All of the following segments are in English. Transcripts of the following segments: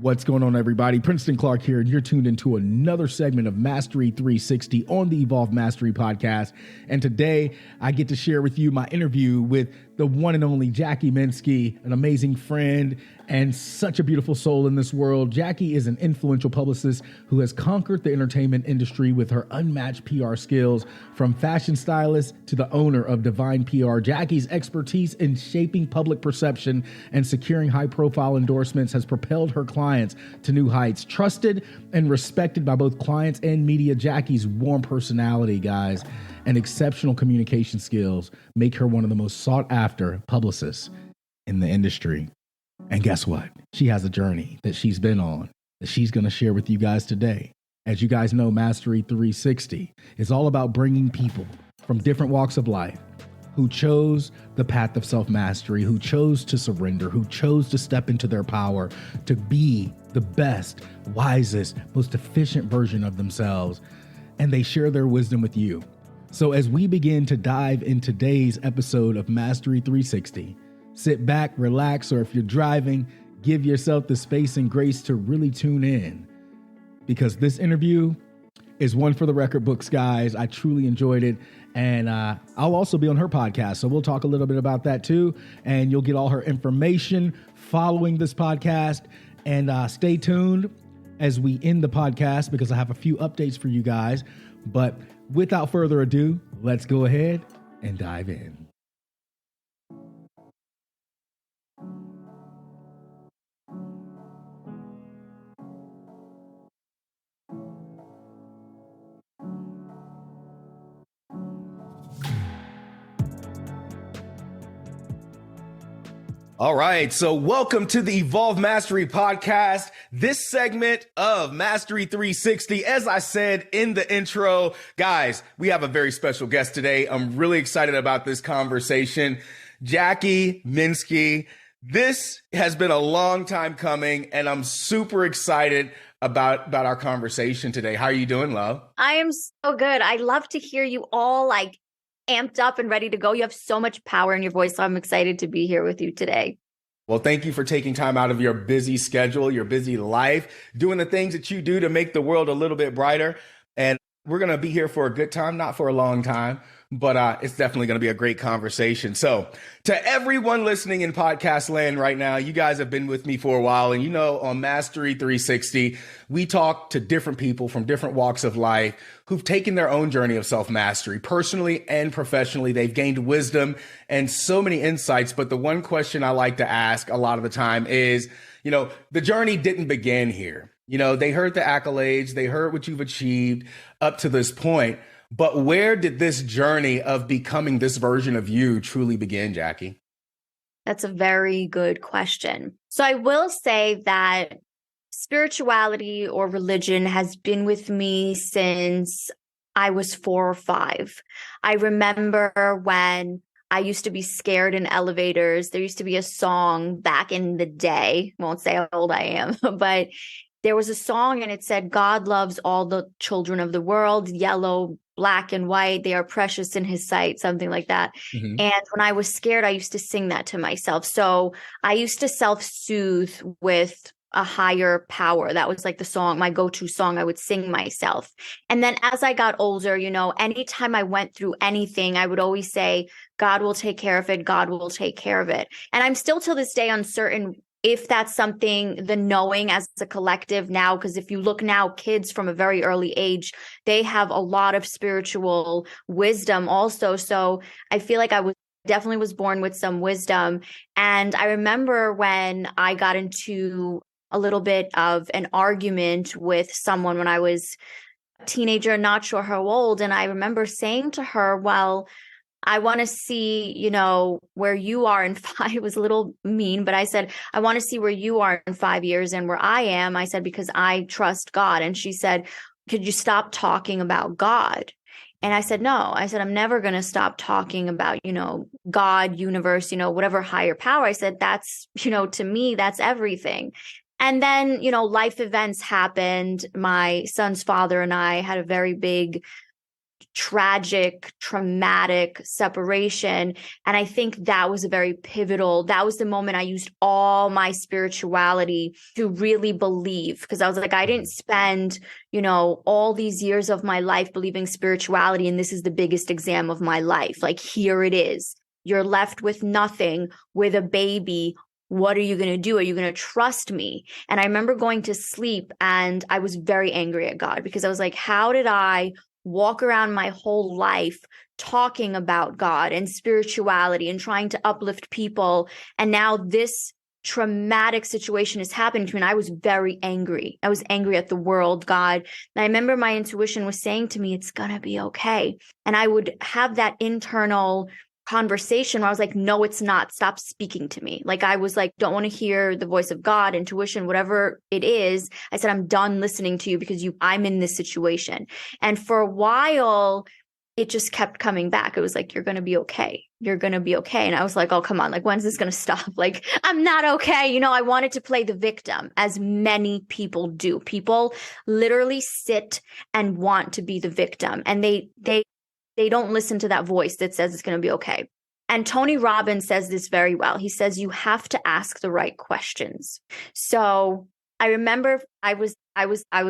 What's going on, everybody? Princeton Clark here, and you're tuned into another segment of Mastery 360 on the Evolve Mastery podcast. And today, I get to share with you my interview with the one and only Jackie Minsky, an amazing friend and such a beautiful soul in this world. Jackie is an influential publicist who has conquered the entertainment industry with her unmatched PR skills. From fashion stylist to the owner of Divine PR, Jackie's expertise in shaping public perception and securing high-profile endorsements has propelled her clients to new heights. Trusted and respected by both clients and media, Jackie's warm personality, guys, and exceptional communication skills make her one of the most sought-after publicists in the industry. And guess what? She has a journey that she's been on that she's going to share with you guys today. As you guys know, Mastery 360 is all about bringing people from different walks of life who chose the path of self-mastery, who chose to surrender, who chose to step into their power to be the best, wisest, most efficient version of themselves. And they share their wisdom with you. So as we begin to dive in today's episode of Mastery 360, sit back, relax, or if you're driving, give yourself the space and grace to really tune in, because this interview is one for the record books, guys. I truly enjoyed it. And I'll also be on her podcast, so we'll talk a little bit about that too. And you'll get all her information following this podcast. And stay tuned as we end the podcast, because I have a few updates for you guys. But without further ado, let's go ahead and dive in. All right, so welcome to the Evolve Mastery podcast. This segment of Mastery 360, as I said in the intro, guys, we have a very special guest today. I'm really excited about this conversation. Jackie Minsky. This has been a long time coming, and I'm super excited about our conversation today. How are you doing, love? I am so good. I love to hear you all amped up and ready to go. You have so much power in your voice, so I'm excited to be here with you today. Well, thank you for taking time out of your busy schedule, your busy life, doing the things that you do to make the world a little bit brighter. And we're going to be here for a good time, not for a long time, but it's definitely going to be a great conversation. So to everyone listening in podcast land right now, you guys have been with me for a while. And you know, on Mastery 360, we talk to different people from different walks of life who've taken their own journey of self-mastery, personally and professionally. They've gained wisdom and so many insights. But the one question I like to ask a lot of the time is, you know, the journey didn't begin here. You know, they heard the accolades, they heard what you've achieved up to this point. But where did this journey of becoming this version of you truly begin, Jackie? That's a very good question. So I will say that spirituality or religion has been with me since I was 4 or 5. I remember when I used to be scared in elevators. There used to be a song back in the day. I won't say how old I am, but there was a song and it said, God loves all the children of the world, yellow, black, and white. They are precious in his sight, something like that. Mm-hmm. And when I was scared, I used to sing that to myself. So I used to self-soothe with a higher power. That was like the song, my go-to song I would sing myself. And then as I got older, you know, anytime I went through anything, I would always say, God will take care of it. God will take care of it. And I'm still to this day uncertain if that's something, the knowing as a collective now, because if you look now, kids from a very early age, they have a lot of spiritual wisdom also. So I feel like I definitely was born with some wisdom. And I remember when I got into a little bit of an argument with someone when I was a teenager, not sure how old. And I remember saying to her, well, I want to see, you know, where you are in 5. It was a little mean, but I said, I want to see where you are in 5 years and where I am. I said, because I trust God. And she said, could you stop talking about God? And I said, no. I said, I'm never going to stop talking about, you know, God, universe, you know, whatever higher power. I said, that's, you know, to me, that's everything. And then, you know, life events happened. My son's father and I had a very big tragic, traumatic separation. And I think that was that was the moment I used all my spirituality to really believe, because I was like, I didn't spend, all these years of my life believing spirituality, and this is the biggest exam of my life. Like, here it is. You're left with nothing, with a baby. What are you going to do? Are you going to trust me? And I remember going to sleep and I was very angry at God, because I was like, how did I walk around my whole life talking about God and spirituality and trying to uplift people, and now this traumatic situation is happening to me? And I was very angry. I was angry at the world, God. And I remember my intuition was saying to me, it's going to be okay. And I would have that internal conversation where I was like, no, it's not. Stop speaking to me. Like, I was like, don't want to hear the voice of God, intuition, whatever it is. I said, I'm done listening to you, because I'm in this situation. And for a while, it just kept coming back. It was like, you're going to be okay. You're going to be okay. And I was like, oh, come on. Like, when's this going to stop? Like, I'm not okay. I wanted to play the victim, as many people do. People literally sit and want to be the victim. And they don't listen to that voice that says it's going to be okay. And Tony Robbins says this very well. He says, you have to ask the right questions. So I remember I was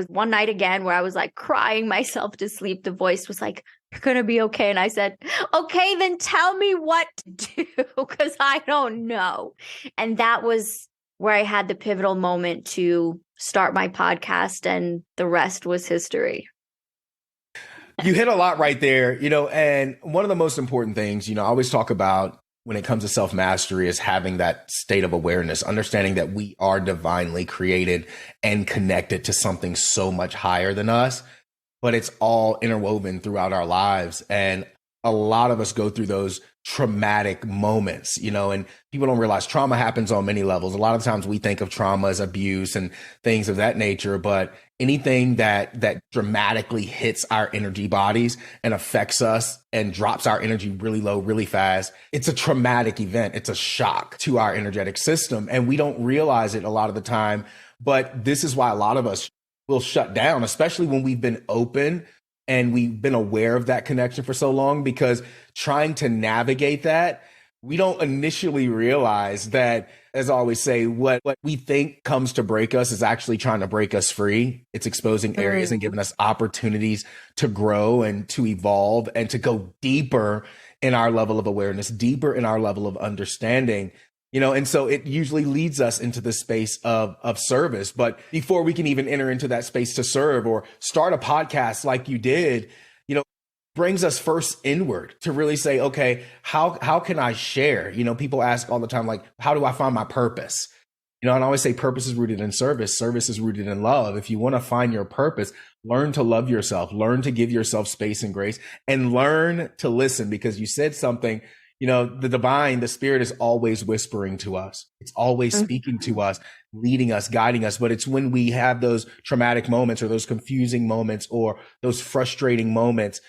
one night again where I was like crying myself to sleep. The voice was like, you're going to be okay. And I said, okay, then tell me what to do, because I don't know. And that was where I had the pivotal moment to start my podcast, and the rest was history. You hit a lot right there, and one of the most important things, I always talk about when it comes to self-mastery is having that state of awareness, understanding that we are divinely created and connected to something so much higher than us, but it's all interwoven throughout our lives. And a lot of us go through those traumatic moments, and people don't realize trauma happens on many levels. A lot of times we think of trauma as abuse and things of that nature, but anything that dramatically hits our energy bodies and affects us and drops our energy really low, really fast, it's a traumatic event. It's a shock to our energetic system. And we don't realize it a lot of the time, but this is why a lot of us will shut down, especially when we've been open and we've been aware of that connection for so long, because trying to navigate that, we don't initially realize that, as I always say, what we think comes to break us is actually trying to break us free. It's exposing areas and giving us opportunities to grow and to evolve and to go deeper in our level of awareness, deeper in our level of understanding. And so it usually leads us into the space of service. But before we can even enter into that space to serve or start a podcast like you did, brings us first inward to really say, okay, how can I share? People ask all the time, like, how do I find my purpose? And I always say purpose is rooted in service. Service is rooted in love. If you want to find your purpose, learn to love yourself, learn to give yourself space and grace, and learn to listen, because you said something. The divine, the spirit is always whispering to us. It's always speaking to us, leading us, guiding us. But it's when we have those traumatic moments or those confusing moments or those frustrating moments,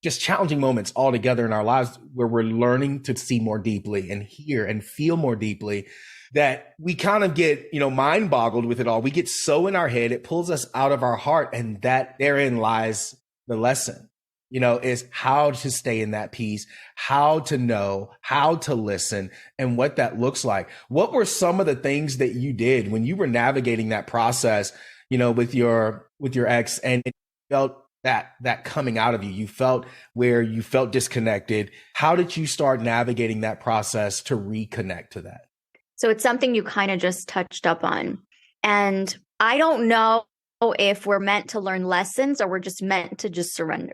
just challenging moments altogether in our lives, where we're learning to see more deeply and hear and feel more deeply, that we kind of get, mind boggled with it all. We get so in our head, it pulls us out of our heart. And that therein lies the lesson. Is how to stay in that peace, how to know, how to listen, and what that looks like. What were some of the things that you did when you were navigating that process, with your ex, and you felt that coming out of you? You felt where you felt disconnected. How did you start navigating that process to reconnect to that? So it's something you kind of just touched up on. And I don't know if we're meant to learn lessons or we're just meant to just surrender.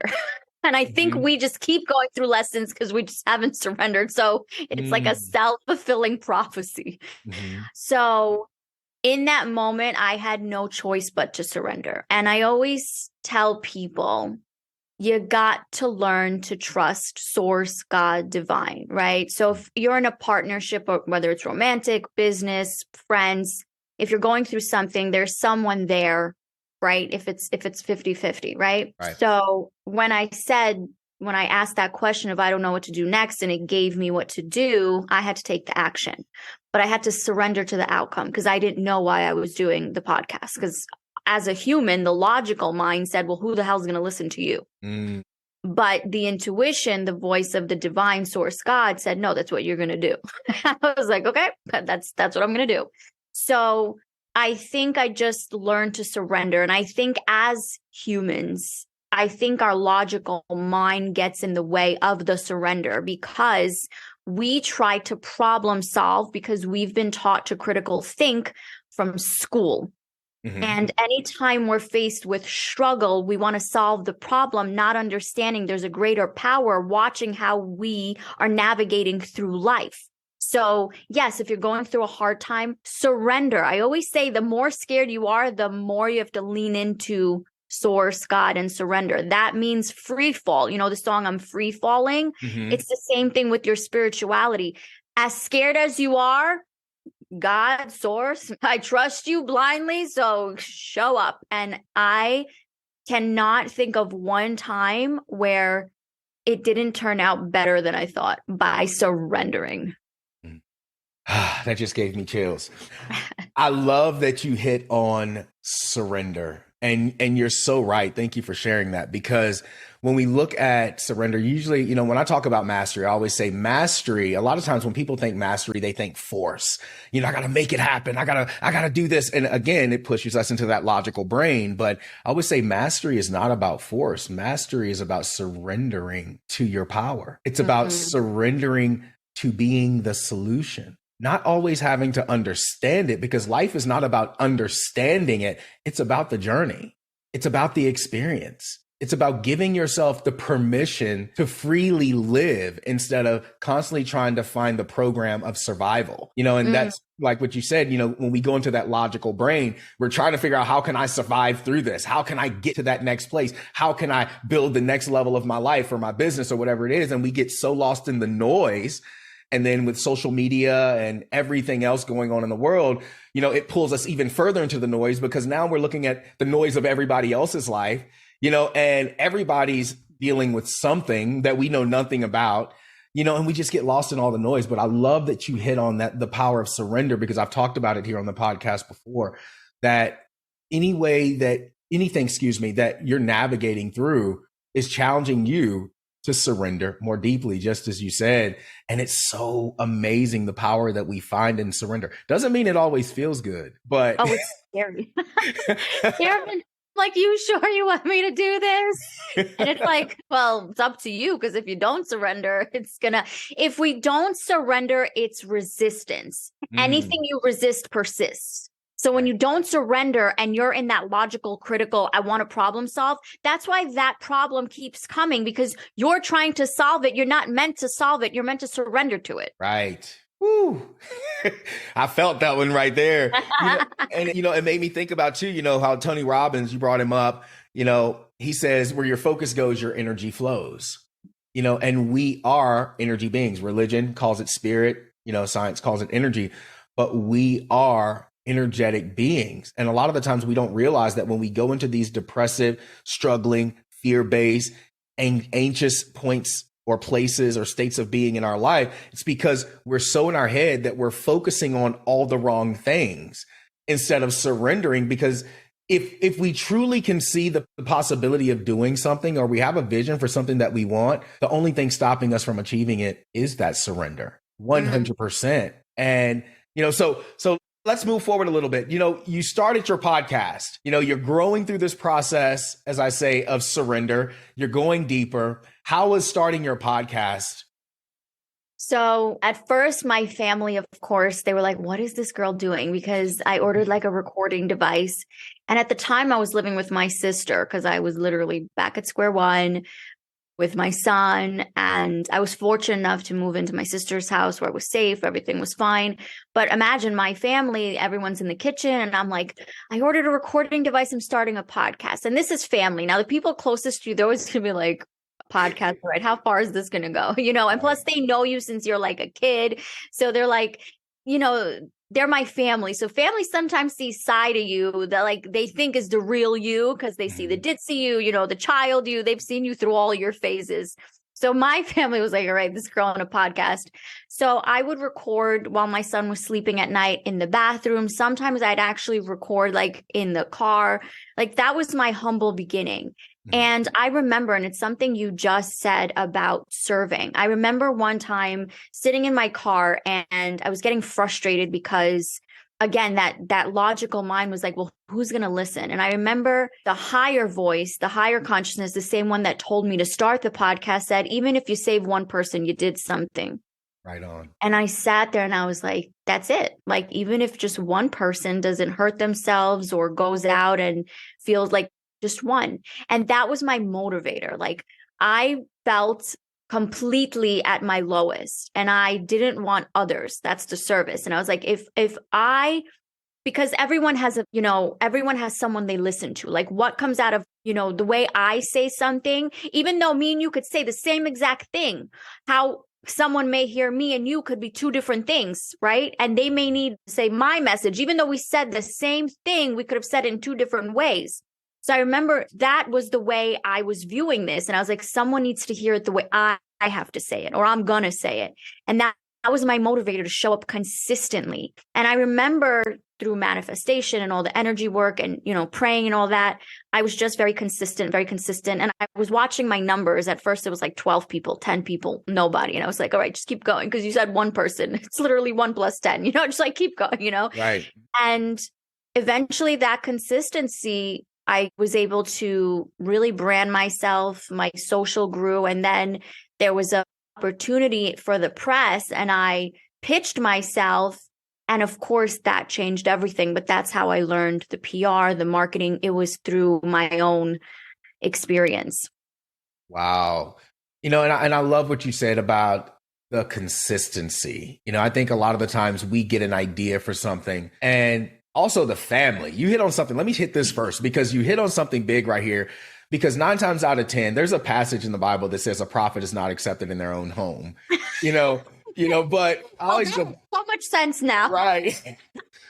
And I think we just keep going through lessons because we just haven't surrendered. So it's like a self-fulfilling prophecy. So in that moment, I had no choice but to surrender. And I always tell people, you got to learn to trust source, God, divine, right? So if you're in a partnership, or whether it's romantic, business, friends, if you're going through something, there's someone there, right? If it's 50-50, right? So when I asked that question of I don't know what to do next, and it gave me what to do, I had to take the action. But I had to surrender to the outcome, because I didn't know why I was doing the podcast. Because as a human, the logical mind said, well, who the hell is going to listen to you? But the intuition, the voice of the divine source God said, no, that's what you're going to do. I was like, okay, that's what I'm going to do. So I think I just learned to surrender. And I think as humans, I think our logical mind gets in the way of the surrender because we try to problem solve because we've been taught to critical think from school. Mm-hmm. And anytime we're faced with struggle, we want to solve the problem, not understanding there's a greater power watching how we are navigating through life. So yes, if you're going through a hard time, surrender. I always say the more scared you are, the more you have to lean into source, God, and surrender. That means free fall. You know, the song I'm Free Falling. Mm-hmm. It's the same thing with your spirituality. As scared as you are, God, source, I trust you blindly, so show up. And I cannot think of one time where it didn't turn out better than I thought by surrendering. That just gave me chills. I love that you hit on surrender. And you're so right. Thank you for sharing that, because when we look at surrender, usually, you know, when I talk about mastery, I always say mastery. A lot of times when people think mastery, they think force. You know, I got to make it happen. I got to do this. And again, it pushes us into that logical brain. But I always say mastery is not about force. Mastery is about surrendering to your power. It's about surrendering to being the solution. Not always having to understand it, because life is not about understanding it. It's about the journey. It's about the experience. It's about giving yourself the permission to freely live instead of constantly trying to find the program of survival. You know, and that's like what you said, you know, when we go into that logical brain, we're trying to figure out, how can I survive through this? How can I get to that next place? How can I build the next level of my life or my business or whatever it is? And we get so lost in the noise. And then with social media and everything else going on in the world, you know, it pulls us even further into the noise, because now we're looking at the noise of everybody else's life, you know, and everybody's dealing with something that we know nothing about, you know, and we just get lost in all the noise. But I love that you hit on that, the power of surrender, because I've talked about it here on the podcast before, that anything that you're navigating through is challenging you to surrender more deeply, just as you said. And it's so amazing, the power that we find in surrender. Doesn't mean it always feels good, but oh, it's scary. Like, you sure you want me to do this? And it's like, well, it's up to you, because if you don't surrender, if we don't surrender, it's resistance. Anything you resist persists. So when you don't surrender and you're in that logical, critical, I want to problem solve, that's why that problem keeps coming, because you're trying to solve it. You're not meant to solve it. You're meant to surrender to it. Right. Woo. I felt that one right there. And it made me think about too, you know, how Tony Robbins, you brought him up, you know, he says, where your focus goes, your energy flows, you know, and we are energy beings. Religion calls it spirit, you know, science calls it energy, but we are energetic beings. And a lot of the times we don't realize that when we go into these depressive, struggling, fear-based, anxious points or places or states of being in our life, it's because we're so in our head that we're focusing on all the wrong things instead of surrendering. Because if we truly can see the possibility of doing something, or we have a vision for something that we want, the only thing stopping us from achieving it is that surrender, 100%. And, you know, so let's move forward a little bit. You know, you started your podcast, you know, you're growing through this process, as I say, of surrender. You're going deeper. How was starting your podcast? So at first, my family, of course, they were like, what is this girl doing? Because I ordered like a recording device. And at the time I was living with my sister, because I was literally back at square one with my son. And I was fortunate enough to move into my sister's house where it was safe. Everything was fine. But imagine my family, everyone's in the kitchen. And I'm like, I ordered a recording device. I'm starting a podcast. And this is family. Now, the people closest to you, they're always going to be like, podcast, right? How far is this going to go? You know, and plus they know you since you're like a kid. So they're like, you know, they're my family. So family sometimes sees side of you that like they think is the real you, because they see the ditzy you know, the child you, they've seen you through all your phases. So my family was like, all right, this girl on a podcast. So I would record while my son was sleeping at night in the bathroom. Sometimes I'd actually record like in the car. Like that was my humble beginning. And I remember, and it's something you just said about serving. I remember one time sitting in my car and I was getting frustrated because, again, that logical mind was like, well, who's going to listen? And I remember the higher voice, the higher consciousness, the same one that told me to start the podcast said, even if you save one person, you did something. Right on. And I sat there and I was like, that's it. Like, even if just one person doesn't hurt themselves or goes out and feels like just one. And that was my motivator. Like, I felt completely at my lowest and I didn't want others. That's the service. And I was like, because everyone has everyone has someone they listen to. Like, what comes out of, the way I say something, even though me and you could say the same exact thing, how someone may hear me and you could be two different things, right? And they may need to say my message, even though we said the same thing, we could have said it in two different ways. So I remember that was the way I was viewing this. And I was like, someone needs to hear it the way I have to say it, or I'm going to say it. And that was my motivator to show up consistently. And I remember through manifestation and all the energy work and, praying and all that, I was just very consistent. And I was watching my numbers. At first, it was like 12 people, 10 people, nobody. And I was like, all right, just keep going. Because you said one person. It's literally 1 + 10, just like keep going, Right. And eventually that consistency, I was able to really brand myself. My social grew. And then there was an opportunity for the press and I pitched myself. And of course, that changed everything. But that's how I learned the PR, the marketing. It was through my own experience. Wow. And I love what you said about the consistency. I think a lot of the times we get an idea for something and also the family. You hit on something. Let me hit this first because you hit on something big right here. Because 9 times out of 10, there's a passage in the Bible that says a prophet is not accepted in their own home. But I always go, so much sense now. Right.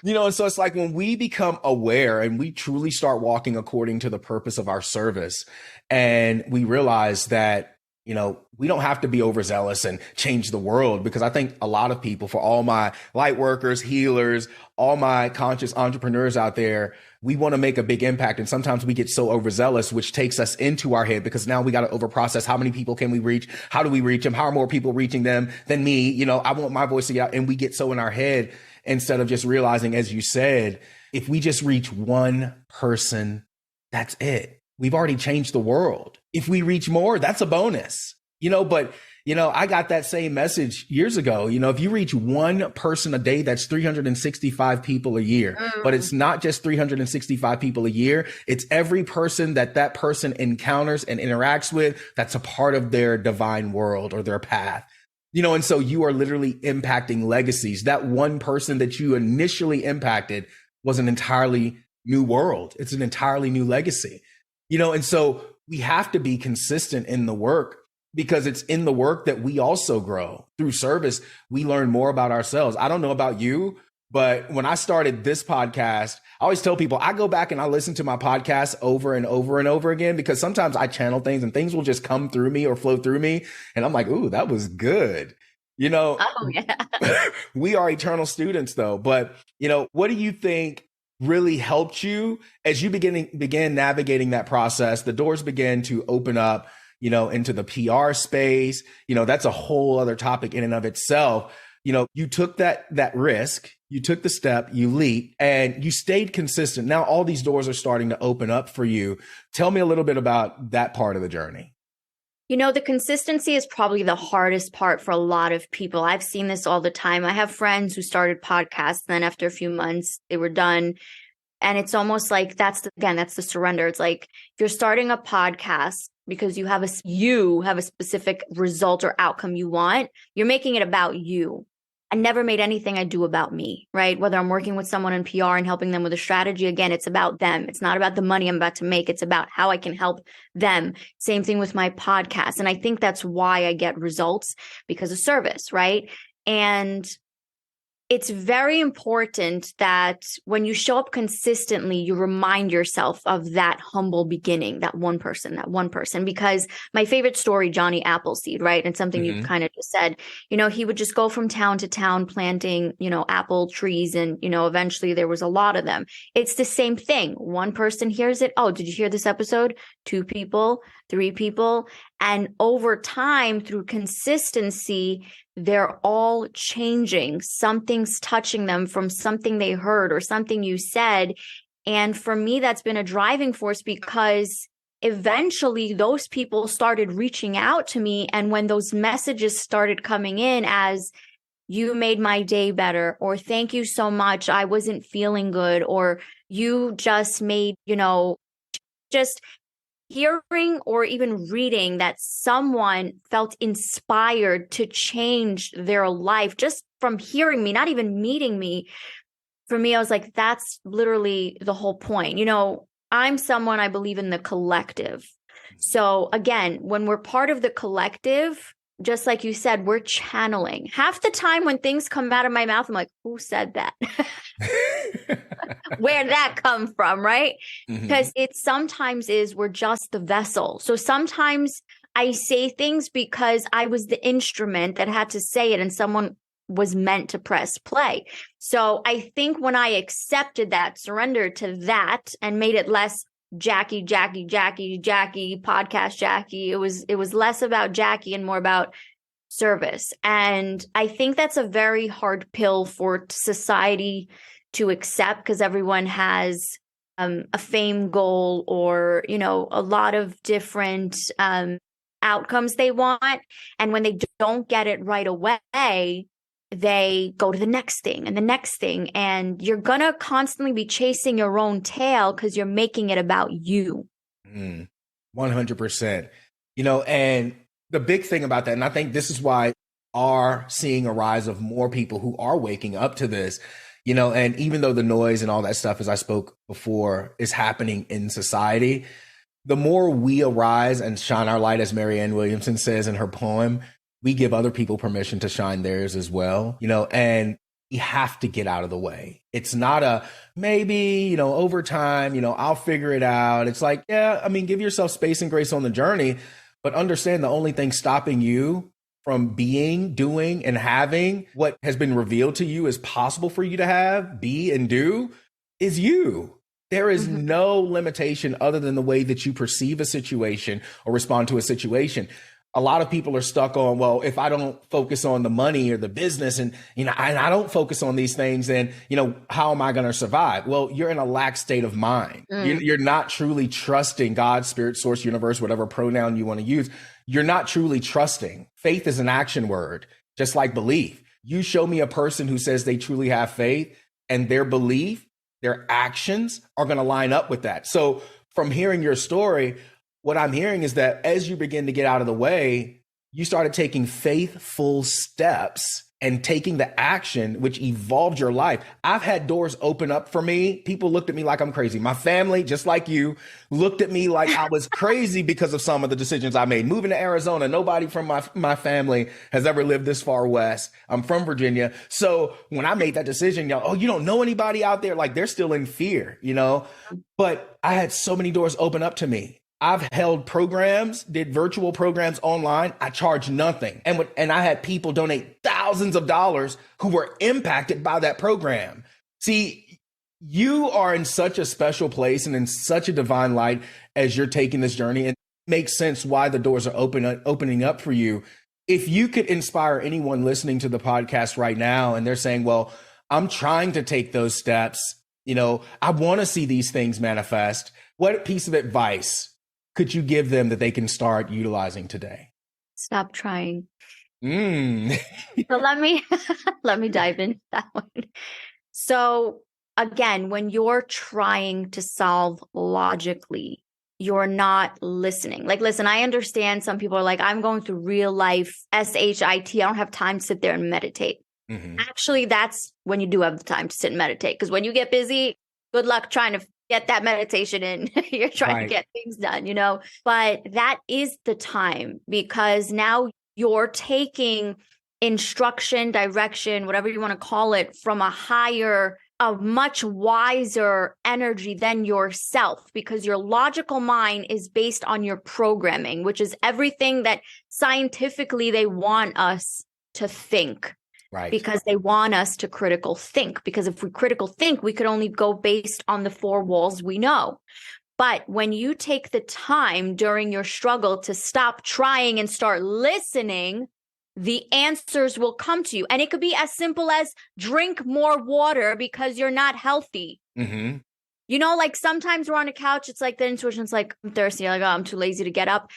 And so it's like when we become aware and we truly start walking according to the purpose of our service, and we realize that we don't have to be overzealous and change the world, because I think a lot of people, for all my light workers, healers, all my conscious entrepreneurs out there, we want to make a big impact. And sometimes we get so overzealous, which takes us into our head, because now we got to overprocess. How many people can we reach? How do we reach them? How are more people reaching them than me? I want my voice to get out. And we get so in our head instead of just realizing, as you said, if we just reach one person, that's it. We've already changed the world. If we reach more, that's a bonus, but I got that same message years ago. If you reach one person a day, that's 365 people a year, but it's not just 365 people a year. It's every person that person encounters and interacts with. That's a part of their divine world or their path, and so you are literally impacting legacies. That one person that you initially impacted was an entirely new world. It's an entirely new legacy. And so we have to be consistent in the work, because it's in the work that we also grow. Through service, we learn more about ourselves. I don't know about you, but when I started this podcast, I always tell people I go back and I listen to my podcast over and over and over again, because sometimes I channel things and things will just come through me or flow through me. And I'm like, ooh, that was good. Oh, yeah. We are eternal students though. But, what do you think really helped you as you began navigating that process? The doors began to open up, into the PR space. That's a whole other topic in and of itself. You took that risk, you took the step, you leaped, and you stayed consistent. Now all these doors are starting to open up for you. Tell me a little bit about that part of the journey. The consistency is probably the hardest part for a lot of people. I've seen this all the time. I have friends who started podcasts, and then after a few months, they were done. And it's almost like that's the surrender. It's like if you're starting a podcast because you have a specific result or outcome you want, you're making it about you. I never made anything I do about me, right? Whether I'm working with someone in PR and helping them with a strategy, again, it's about them. It's not about the money I'm about to make. It's about how I can help them. Same thing with my podcast. And I think that's why I get results, because of service, right? And it's very important that when you show up consistently, you remind yourself of that humble beginning, that one person, because my favorite story, Johnny Appleseed, right? And something you kind of just said, he would just go from town to town planting, apple trees. And, eventually there was a lot of them. It's the same thing. One person hears it. Oh, did you hear this episode? 2 people, 3 people. And over time, through consistency, they're all changing. Something's touching them from something they heard or something you said. And for me, that's been a driving force because eventually those people started reaching out to me. And when those messages started coming in as, you made my day better, or thank you so much, I wasn't feeling good, or you just made, just hearing or even reading that someone felt inspired to change their life just from hearing me, not even meeting me. For me, I was like, that's literally the whole point. I'm someone, I believe in the collective. So again, when we're part of the collective, just like you said, we're channeling. Half the time when things come out of my mouth, I'm like, who said that? Where'd that come from, right? Because it sometimes is we're just the vessel. So sometimes I say things because I was the instrument that had to say it and someone was meant to press play. So I think when I accepted that, surrendered to that, and made it less Jackie, podcast Jackie, it was less about Jackie and more about service. And I think that's a very hard pill for society to accept because everyone has a fame goal or, a lot of different outcomes they want. And when they don't get it right away, they go to the next thing and the next thing. And you're going to constantly be chasing your own tail because you're making it about you. 100%. And the big thing about that, and I think this is why are seeing a rise of more people who are waking up to this, and even though the noise and all that stuff, as I spoke before, is happening in society, the more we arise and shine our light, as Marianne Williamson says in her poem, we give other people permission to shine theirs as well, and you have to get out of the way. It's not a maybe, over time, I'll figure it out. It's like, give yourself space and grace on the journey, but understand the only thing stopping you from being, doing, and having what has been revealed to you is possible for you to have, be, and do is you. There is no limitation other than the way that you perceive a situation or respond to a situation. A lot of people are stuck on, well, if I don't focus on the money or the business and, I don't focus on these things, then, how am I going to survive? Well, you're in a lax state of mind. You're not truly trusting God, spirit, source, universe, whatever pronoun you want to use. You're not truly trusting. Faith is an action word, just like belief. You show me a person who says they truly have faith and their belief, their actions are going to line up with that. So from hearing your story, what I'm hearing is that as you begin to get out of the way, you started taking faithful steps and taking the action, which evolved your life. I've had doors open up for me. People looked at me like I'm crazy. My family, just like you, looked at me like I was crazy because of some of the decisions I made. Moving to Arizona, nobody from my family has ever lived this far west. I'm from Virginia. So when I made that decision, you don't know anybody out there? Like they're still in fear, But I had so many doors open up to me. I've held programs, did virtual programs online. I charged nothing. And I had people donate thousands of dollars who were impacted by that program. See, you are in such a special place and in such a divine light as you're taking this journey. It makes sense why the doors are opening up for you. If you could inspire anyone listening to the podcast right now and they're saying, well, I'm trying to take those steps. I want to see these things manifest. What piece of advice could you give them that they can start utilizing today? Stop trying. So let me dive into that one. So again, when you're trying to solve logically, you're not listening. Like, listen, I understand some people are like, I'm going through real life SHIT. I don't have time to sit there and meditate. Actually, that's when you do have the time to sit and meditate. Because when you get busy, good luck trying to get that meditation in. You're trying to get things done, But that is the time because now you're taking instruction, direction, whatever you want to call it, from a much wiser energy than yourself, because your logical mind is based on your programming, which is everything that scientifically they want us to think. Right. Because they want us to critical think. Because if we critical think, we could only go based on the four walls we know. But when you take the time during your struggle to stop trying and start listening, the answers will come to you. And it could be as simple as drink more water because you're not healthy. Mm-hmm. You know, like sometimes we're on a couch, it's like the intuition's like, I'm thirsty. You're like, oh, I'm too lazy to get up.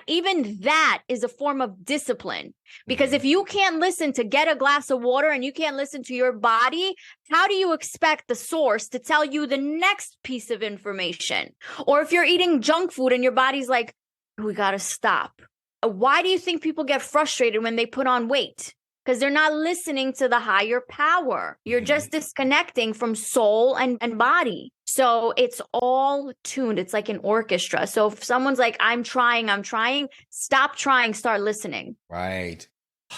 Even that is a form of discipline, because if you can't listen to get a glass of water and you can't listen to your body, how do you expect the source to tell you the next piece of information? Or if you're eating junk food and your body's like, we got to stop. Why do you think people get frustrated when they put on weight? Because they're not listening to the higher power. You're just disconnecting from soul and body. So it's all tuned. It's like an orchestra. So if someone's like, I'm trying, stop trying, start listening. Right.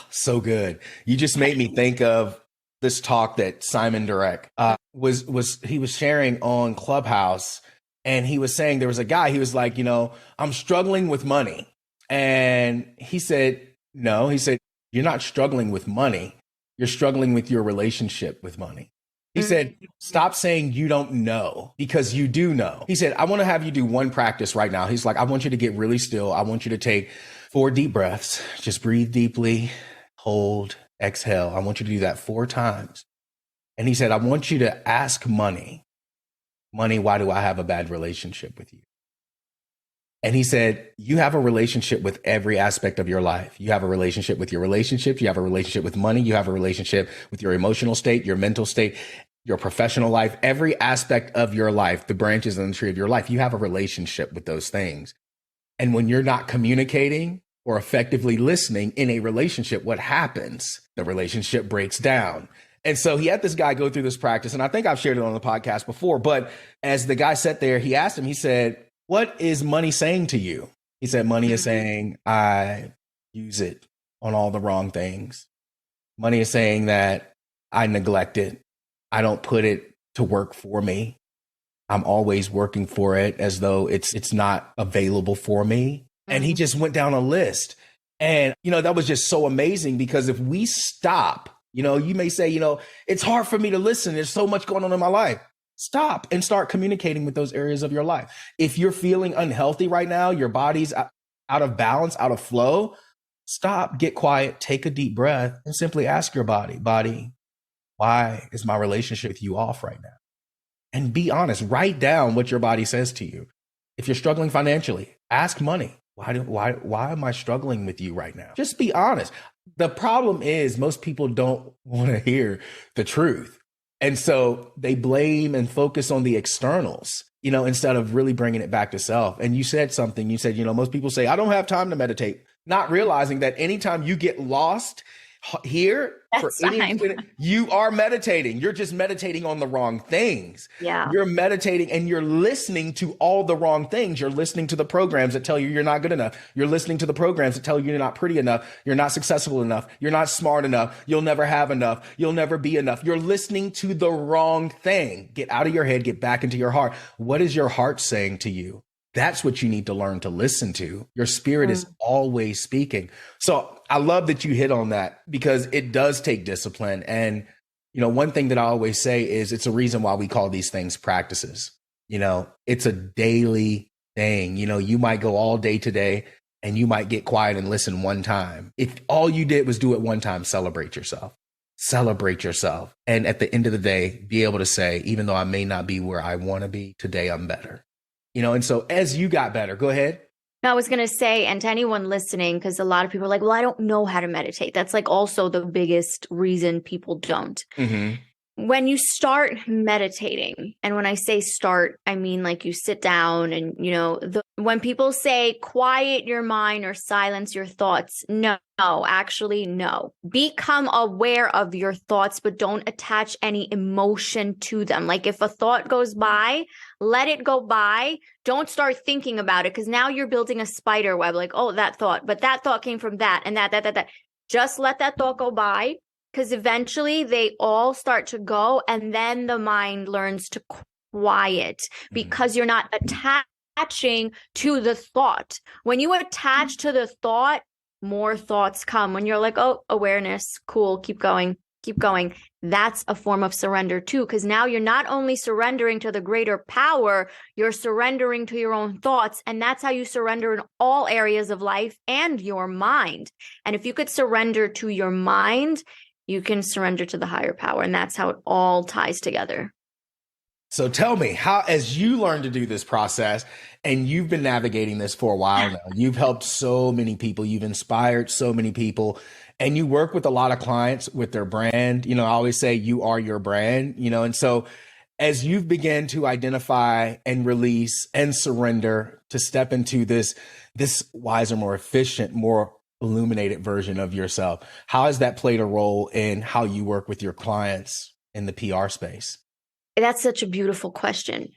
So good. You just made me think of this talk that Simon Durek was sharing on Clubhouse. And he was saying, there was a guy, he was like, I'm struggling with money. And he said, no, he said, you're not struggling with money. You're struggling with your relationship with money. He said, stop saying you don't know, because you do know. He said, I want to have you do one practice right now. He's like, I want you to get really still. I want you to take 4 deep breaths. Just breathe deeply, hold, exhale. I want you to do that 4 times. And he said, I want you to ask money, why do I have a bad relationship with you? And he said, you have a relationship with every aspect of your life. You have a relationship with your relationships. You have a relationship with money. You have a relationship with your emotional state, your mental state, your professional life, every aspect of your life, the branches on the tree of your life. You have a relationship with those things. And when you're not communicating or effectively listening in a relationship, what happens? The relationship breaks down. And so he had this guy go through this practice. And I think I've shared it on the podcast before. But as the guy sat there, he asked him, he said, what is money saying to you? He said, money is saying, I use it on all the wrong things. Money is saying that I neglect it. I don't put it to work for me. I'm always working for it as though it's not available for me. And he just went down a list. And, that was just so amazing, because if we stop, you may say, it's hard for me to listen. There's so much going on in my life. Stop and start communicating with those areas of your life. If you're feeling unhealthy right now, your body's out of balance, out of flow, stop, get quiet, take a deep breath, and simply ask your body, why is my relationship with you off right now? And be honest, write down what your body says to you. If you're struggling financially, ask money. Why am I struggling with you right now? Just be honest. The problem is most people don't want to hear the truth. And so they blame and focus on the externals, instead of really bringing it back to self. And you said something, most people say, I don't have time to meditate, not realizing that anytime you get lost here, you are meditating. You're just meditating on the wrong things. Yeah. You're meditating and you're listening to all the wrong things. You're listening to the programs that tell you you're not good enough. You're listening to the programs that tell you you're not pretty enough. You're not successful enough. You're not smart enough. You'll never have enough. You'll never be enough. You're listening to the wrong thing. Get out of your head. Get back into your heart. What is your heart saying to you? That's what you need to learn to listen to. Your spirit is always speaking. So I love that you hit on that, because it does take discipline. And, one thing that I always say is it's a reason why we call these things practices. It's a daily thing. You might go all day today and you might get quiet and listen one time. If all you did was do it one time, celebrate yourself. Celebrate yourself. And at the end of the day, be able to say, even though I may not be where I want to be, today I'm better. And so as you got better, go ahead. I was going to say, and to anyone listening, because a lot of people are like, well, I don't know how to meditate. That's like also the biggest reason people don't. when you start meditating, and when I say start, I mean like you sit down and, when people say quiet your mind or silence your thoughts, no, actually, no. Become aware of your thoughts, but don't attach any emotion to them. Like if a thought goes by, let it go by. Don't start thinking about it because now you're building a spider web. Like, oh, that thought, but that thought came from that and that. Just let that thought go by. Because eventually they all start to go and then the mind learns to quiet because you're not attaching to the thought. When you attach to the thought, more thoughts come. When you're like, oh, awareness, cool, keep going. That's a form of surrender too, because now you're not only surrendering to the greater power, you're surrendering to your own thoughts. And that's how you surrender in all areas of life and your mind. And if you could surrender to your mind, you can surrender to the higher power. And that's how it all ties together. So tell me, how, as you learn to do this process, and you've been navigating this for a while now, you've helped so many people, you've inspired so many people, and you work with a lot of clients with their brand. I always say you are your brand, and so as you've begun to identify and release and surrender to step into this wiser, more efficient, more illuminated version of yourself, how has that played a role in how you work with your clients in the PR space? That's such a beautiful question.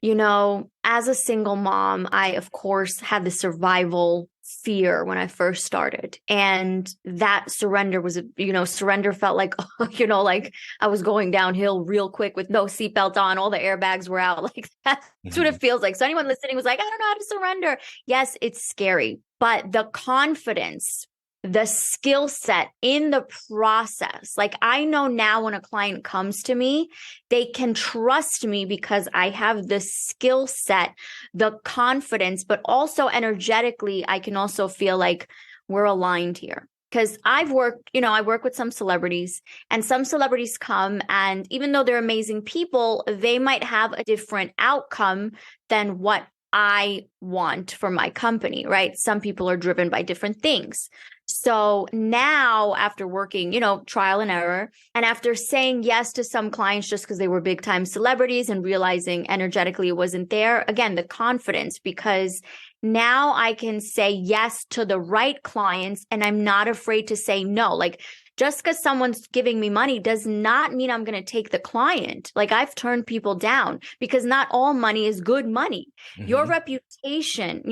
As a single mom, I, of course, had the survival fear when I first started. And that surrender was, surrender felt like, like I was going downhill real quick with no seatbelt on, all the airbags were out. Like that's what it feels like. So anyone listening was like, I don't know how to surrender. Yes, it's scary, but the confidence, the skill set in the process. Like I know now when a client comes to me, they can trust me because I have the skill set, the confidence, but also energetically, I can also feel like we're aligned here. Because I've worked, I work with some celebrities and some celebrities come and even though they're amazing people, they might have a different outcome than what I want for my company, right? Some people are driven by different things. So now after working, trial and error, and after saying yes to some clients just because they were big time celebrities and realizing energetically it wasn't there, again, the confidence, because now I can say yes to the right clients and I'm not afraid to say no. Like just because someone's giving me money does not mean I'm going to take the client. Like I've turned people down because not all money is good money. Mm-hmm. Your reputation,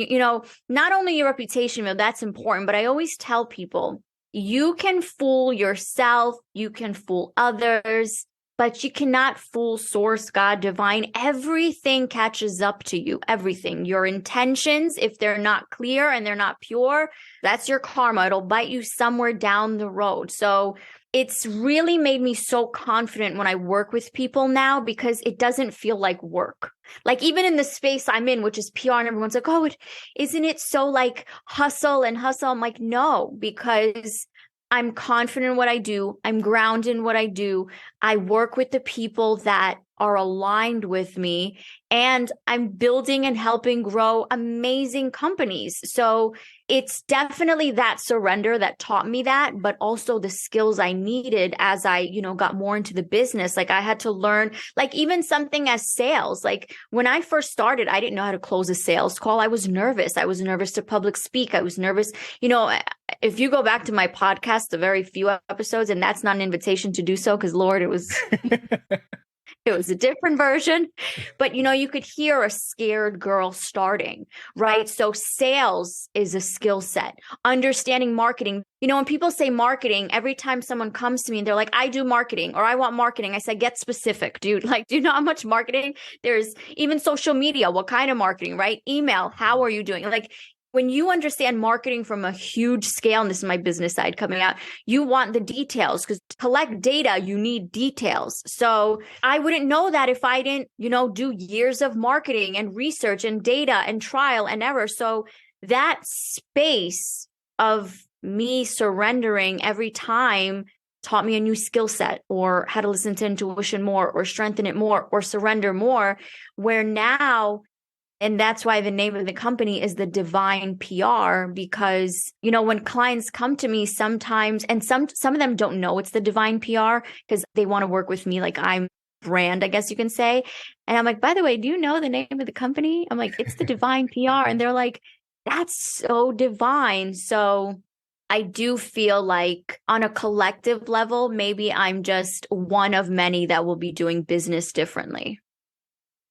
not only your reputation, that's important, but I always tell people you can fool yourself, you can fool others, but you cannot fool source, God, divine. Everything catches up to you, everything. Your intentions, if they're not clear and they're not pure, that's your karma. It'll bite you somewhere down the road. So it's really made me so confident when I work with people now because it doesn't feel like work. Like even in the space I'm in, which is PR, and everyone's like, oh, isn't it so like hustle? I'm like, no, because I'm confident in what I do. I'm grounded in what I do. I work with the people that are aligned with me, and I'm building and helping grow amazing companies. So it's definitely that surrender that taught me that, but also the skills I needed as I, got more into the business. Like I had to learn, like even something as sales. Like when I first started, I didn't know how to close a sales call. I was nervous. I was nervous to public speak. I was nervous. If you go back to my podcast, the very few episodes, and that's not an invitation to do so because Lord, it was It was a different version, but you could hear a scared girl starting, right? So sales is a skill set, understanding marketing. When people say marketing, every time someone comes to me and they're like, I do marketing or I want marketing, I say, get specific, dude. Like, do you know how much marketing? There's even social media. What kind of marketing, right? Email. How are you doing? Like, when you understand marketing from a huge scale, and this is my business side coming out, you want the details because to collect data, you need details. So I wouldn't know that if I didn't, do years of marketing and research and data and trial and error. So that space of me surrendering every time taught me a new skill set or how to listen to intuition more or strengthen it more or surrender more, where now, and that's why the name of the company is the Divine PR, because, when clients come to me sometimes, and some of them don't know it's the Divine PR because they want to work with me like I'm brand, I guess you can say. And I'm like, by the way, do you know the name of the company? I'm like, it's the Divine PR. And they're like, that's so divine. So I do feel like on a collective level, maybe I'm just one of many that will be doing business differently.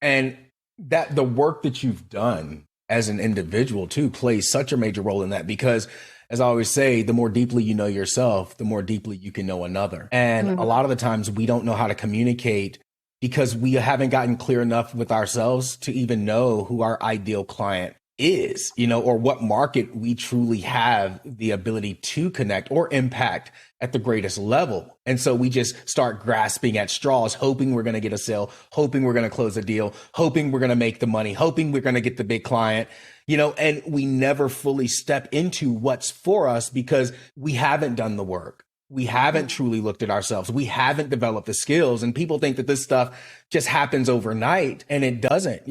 And that the work that you've done as an individual too plays such a major role in that, because as I always say, the more deeply you know yourself, the more deeply you can know another. And a lot of the times we don't know how to communicate because we haven't gotten clear enough with ourselves to even know who our ideal client is, or what market we truly have the ability to connect or impact at the greatest level. And so we just start grasping at straws, hoping we're going to get a sale, hoping we're going to close a deal, hoping we're going to make the money, hoping we're going to get the big client, and we never fully step into what's for us because we haven't done the work. We haven't truly looked at ourselves. We haven't developed the skills, and people think that this stuff just happens overnight, and it doesn't.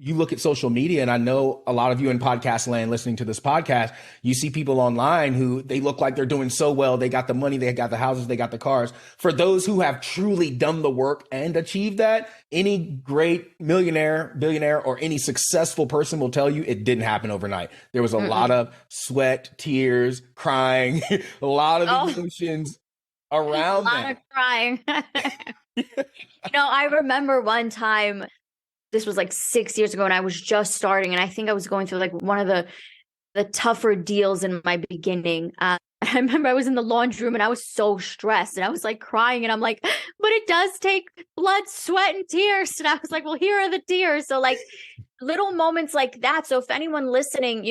You look at social media, and I know a lot of you in podcast land listening to this podcast, you see people online who they look like they're doing so well. They got the money, they got the houses, they got the cars. For those who have truly done the work and achieved that, any great millionaire, billionaire, or any successful person will tell you it didn't happen overnight. There was a lot of sweat, tears, crying, a lot of emotions around that. A lot of crying. I remember one time, this was like 6 years ago, and I was just starting, and I think I was going through like one of the tougher deals in my beginning. I remember I was in the laundry room and I was so stressed and I was like crying, and I'm like, but it does take blood, sweat, and tears. And I was like, well, here are the tears. So like little moments like that. So if anyone listening,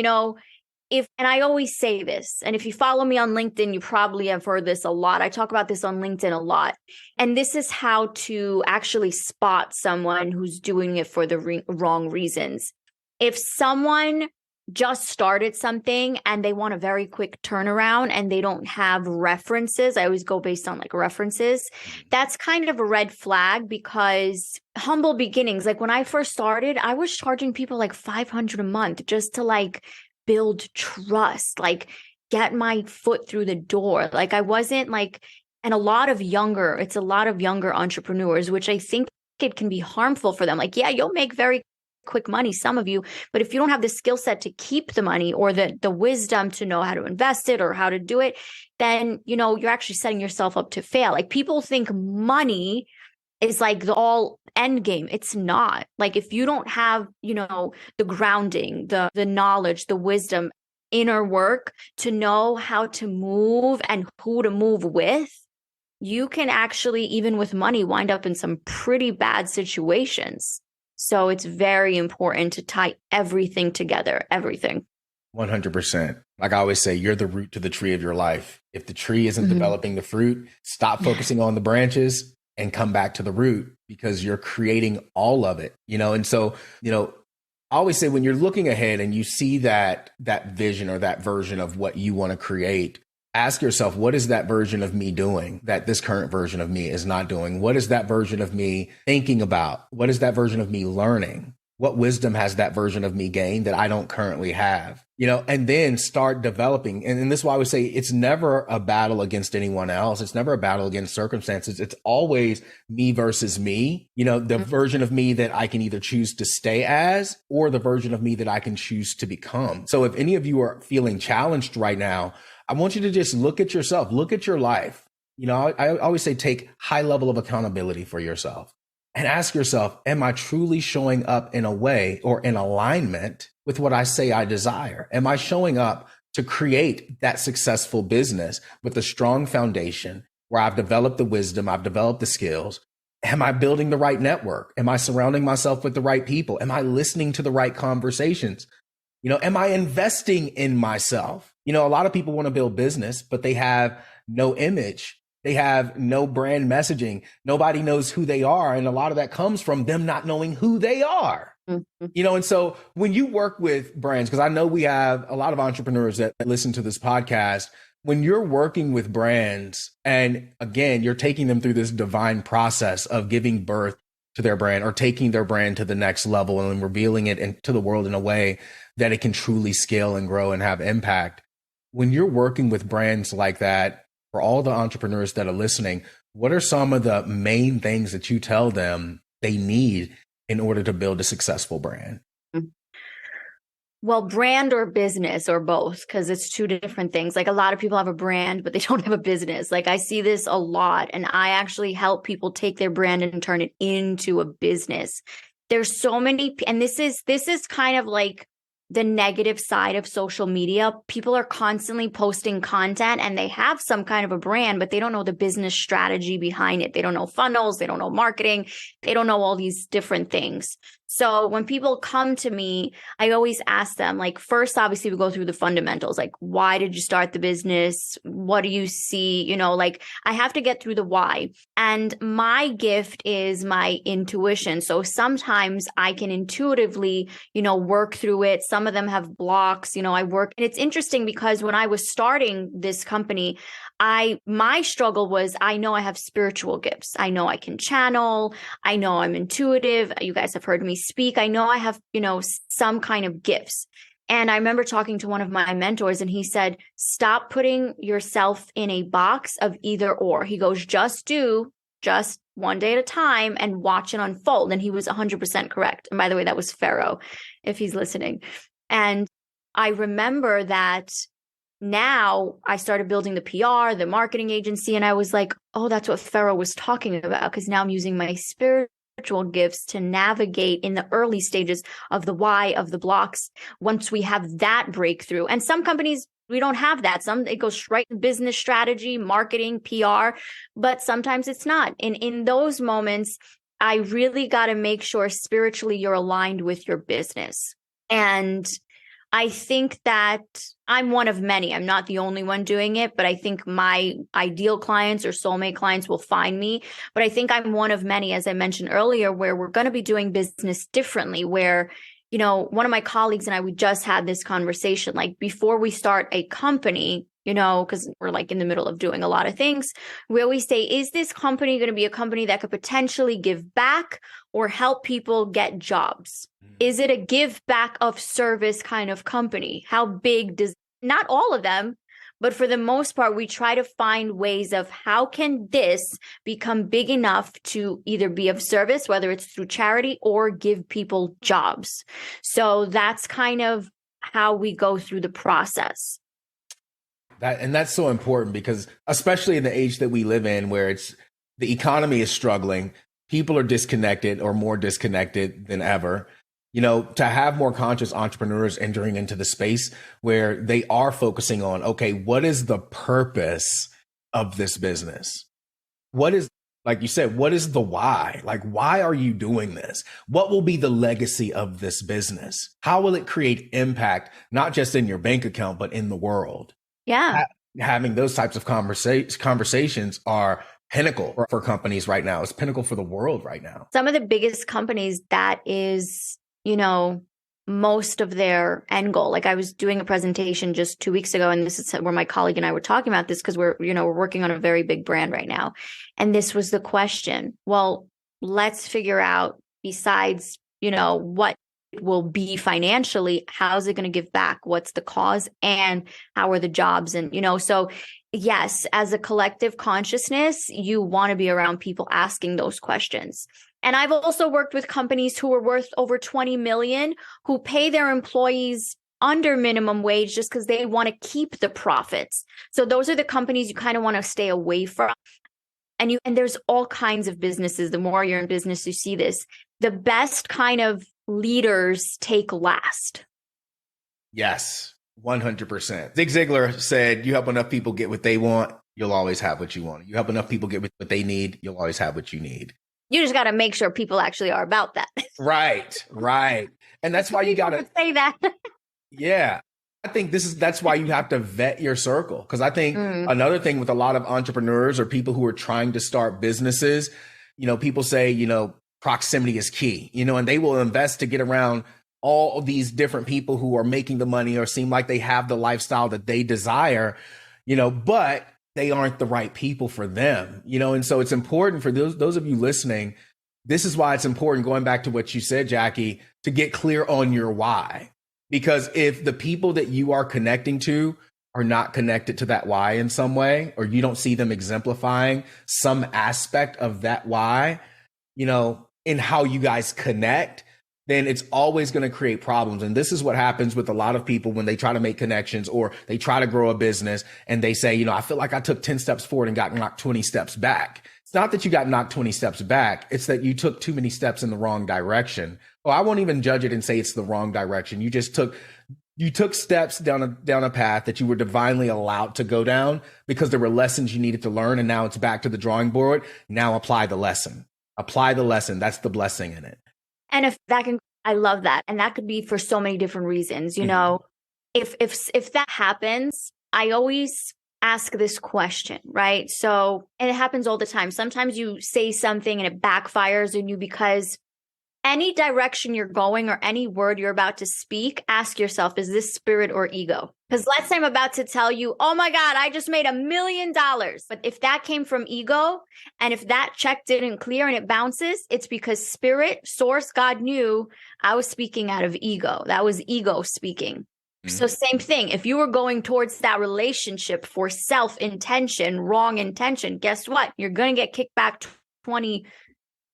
and I always say this, and if you follow me on LinkedIn, you probably have heard this a lot. I talk about this on LinkedIn a lot. And this is how to actually spot someone who's doing it for the wrong reasons. If someone just started something and they want a very quick turnaround and they don't have references, I always go based on like references. That's kind of a red flag, because humble beginnings, like when I first started, I was charging people like $500 a month just to like build trust, like get my foot through the door. Like I wasn't like, and it's a lot of younger entrepreneurs, which I think it can be harmful for them. Like, yeah, you'll make very quick money, some of you, but if you don't have the skill set to keep the money or the wisdom to know how to invest it or how to do it, then, you're actually setting yourself up to fail. Like people think money is like the all end game. It's not. Like if you don't have, the grounding, the knowledge, the wisdom, inner work to know how to move and who to move with, you can actually, even with money, wind up in some pretty bad situations. So it's very important to tie everything together, everything. 100%. Like I always say, you're the root to the tree of your life. If the tree isn't developing the fruit, stop focusing on the branches and come back to the root, because you're creating all of it, And so, I always say when you're looking ahead and you see that vision or that version of what you want to create, ask yourself, what is that version of me doing that this current version of me is not doing? What is that version of me thinking about? What is that version of me learning? What wisdom has that version of me gained that I don't currently have? And then start developing. And this is why I would say it's never a battle against anyone else. It's never a battle against circumstances. It's always me versus me, the version of me that I can either choose to stay as, or the version of me that I can choose to become. So if any of you are feeling challenged right now, I want you to just look at yourself, look at your life. I always say, take high level of accountability for yourself. And ask yourself, am I truly showing up in a way or in alignment with what I say I desire? Am I showing up to create that successful business with a strong foundation where I've developed the wisdom, I've developed the skills? Am I building the right network? Am I surrounding myself with the right people? Am I listening to the right conversations? Am I investing in myself? A lot of people want to build business, but they have no image. They have no brand messaging. Nobody knows who they are. And a lot of that comes from them not knowing who they are. And so when you work with brands, because I know we have a lot of entrepreneurs that listen to this podcast, when you're working with brands, and again, you're taking them through this divine process of giving birth to their brand or taking their brand to the next level and revealing it into the world in a way that it can truly scale and grow and have impact. When you're working with brands like that, for all the entrepreneurs that are listening, what are some of the main things that you tell them they need in order to build a successful brand? Well, brand or business or both, because it's two different things. Like a lot of people have a brand, but they don't have a business. Like I see this a lot, and I actually help people take their brand and turn it into a business. There's so many, and this is kind of like the negative side of social media. People are constantly posting content and they have some kind of a brand, but they don't know the business strategy behind it. They don't know funnels. They don't know marketing. They don't know all these different things. So when people come to me, I always ask them, like, first, obviously, we go through the fundamentals. Like, why did you start the business? What do you see? You know, like I have to get through the why. And my gift is my intuition. So sometimes I can intuitively, work through it. Some of them have blocks, I work. And it's interesting because when I was starting this company, my struggle was, I know I have spiritual gifts. I know I can channel. I know I'm intuitive. You guys have heard me speak. I know I have, some kind of gifts. And I remember talking to one of my mentors and he said, stop putting yourself in a box of either or. He goes, just one day at a time and watch it unfold. And he was 100% correct. And by the way, that was Pharaoh, if he's listening. And I remember that now I started building the PR, the marketing agency, and I was like, oh, that's what Pharaoh was talking about, because now I'm using my spiritual gifts to navigate in the early stages of the why, of the blocks, once we have that breakthrough. And some companies, we don't have that. Some, it goes straight to business strategy, marketing, PR, but sometimes it's not. And in those moments, I really got to make sure spiritually you're aligned with your business. And I think that I'm one of many. I'm not the only one doing it, but I think my ideal clients or soulmate clients will find me. But I think I'm one of many, as I mentioned earlier, where we're going to be doing business differently, where, one of my colleagues and I, we just had this conversation, like before we start a company, because we're like in the middle of doing a lot of things, we always say, is this company going to be a company that could potentially give back or help people get jobs? Is it a give back of service kind of company? How big does, not all of them, but for the most part, we try to find ways of how can this become big enough to either be of service, whether it's through charity or give people jobs. So that's kind of how we go through the process. That's so important, because especially in the age that we live in, where the economy is struggling, people are disconnected or more disconnected than ever. To have more conscious entrepreneurs entering into the space where they are focusing on, okay, what is the purpose of this business? What is, like you said, what is the why? Like, why are you doing this? What will be the legacy of this business? How will it create impact, not just in your bank account, but in the world? Yeah. Having those types of conversations are pinnacle for companies right now. It's pinnacle for the world right now. Some of the biggest companies, that is, most of their end goal. Like I was doing a presentation just 2 weeks ago, and this is where my colleague and I were talking about this, because we're working on a very big brand right now. And this was the question. Well, let's figure out, besides, what it will be financially, how's it going to give back? What's the cause? And how are the jobs? And, so yes, as a collective consciousness, you want to be around people asking those questions. And I've also worked with companies who are worth over 20 million, who pay their employees under minimum wage just because they want to keep the profits. So those are the companies you kind of want to stay away from. And there's all kinds of businesses. The more you're in business, you see this. The best kind of leaders take last. Yes, 100%. Zig Ziglar said, you help enough people get what they want, you'll always have what you want. You help enough people get what they need, you'll always have what you need. You just got to make sure people actually are about that. Right. And that's why you got to say that. Yeah. I think that's why you have to vet your circle. Because I think another thing with a lot of entrepreneurs or people who are trying to start businesses, people say, proximity is key, and they will invest to get around all of these different people who are making the money or seem like they have the lifestyle that they desire, but they aren't the right people for them, and so it's important for those of you listening. This is why it's important, going back to what you said, Jackie, to get clear on your why. Because if the people that you are connecting to are not connected to that why in some way, or you don't see them exemplifying some aspect of that why, in how you guys connect, then it's always going to create problems. And this is what happens with a lot of people when they try to make connections or they try to grow a business and they say, I feel like I took 10 steps forward and got knocked 20 steps back. It's not that you got knocked 20 steps back. It's that you took too many steps in the wrong direction. Or I won't even judge it and say it's the wrong direction. You took steps down a path that you were divinely allowed to go down because there were lessons you needed to learn. And now it's back to the drawing board. Now apply the lesson. Apply the lesson. That's the blessing in it. And I love that. And that could be for so many different reasons. If that happens, I always ask this question, right? So, and it happens all the time. Sometimes you say something and it backfires on you because any direction you're going or any word you're about to speak, ask yourself, is this spirit or ego? Because let's say I'm about to tell you, oh my God, I just made $1 million. But if that came from ego and if that check didn't clear and it bounces, it's because spirit, source, God knew I was speaking out of ego. That was ego speaking. So same thing. If you were going towards that relationship for self-intention, wrong intention, guess what? You're going to get kicked back 20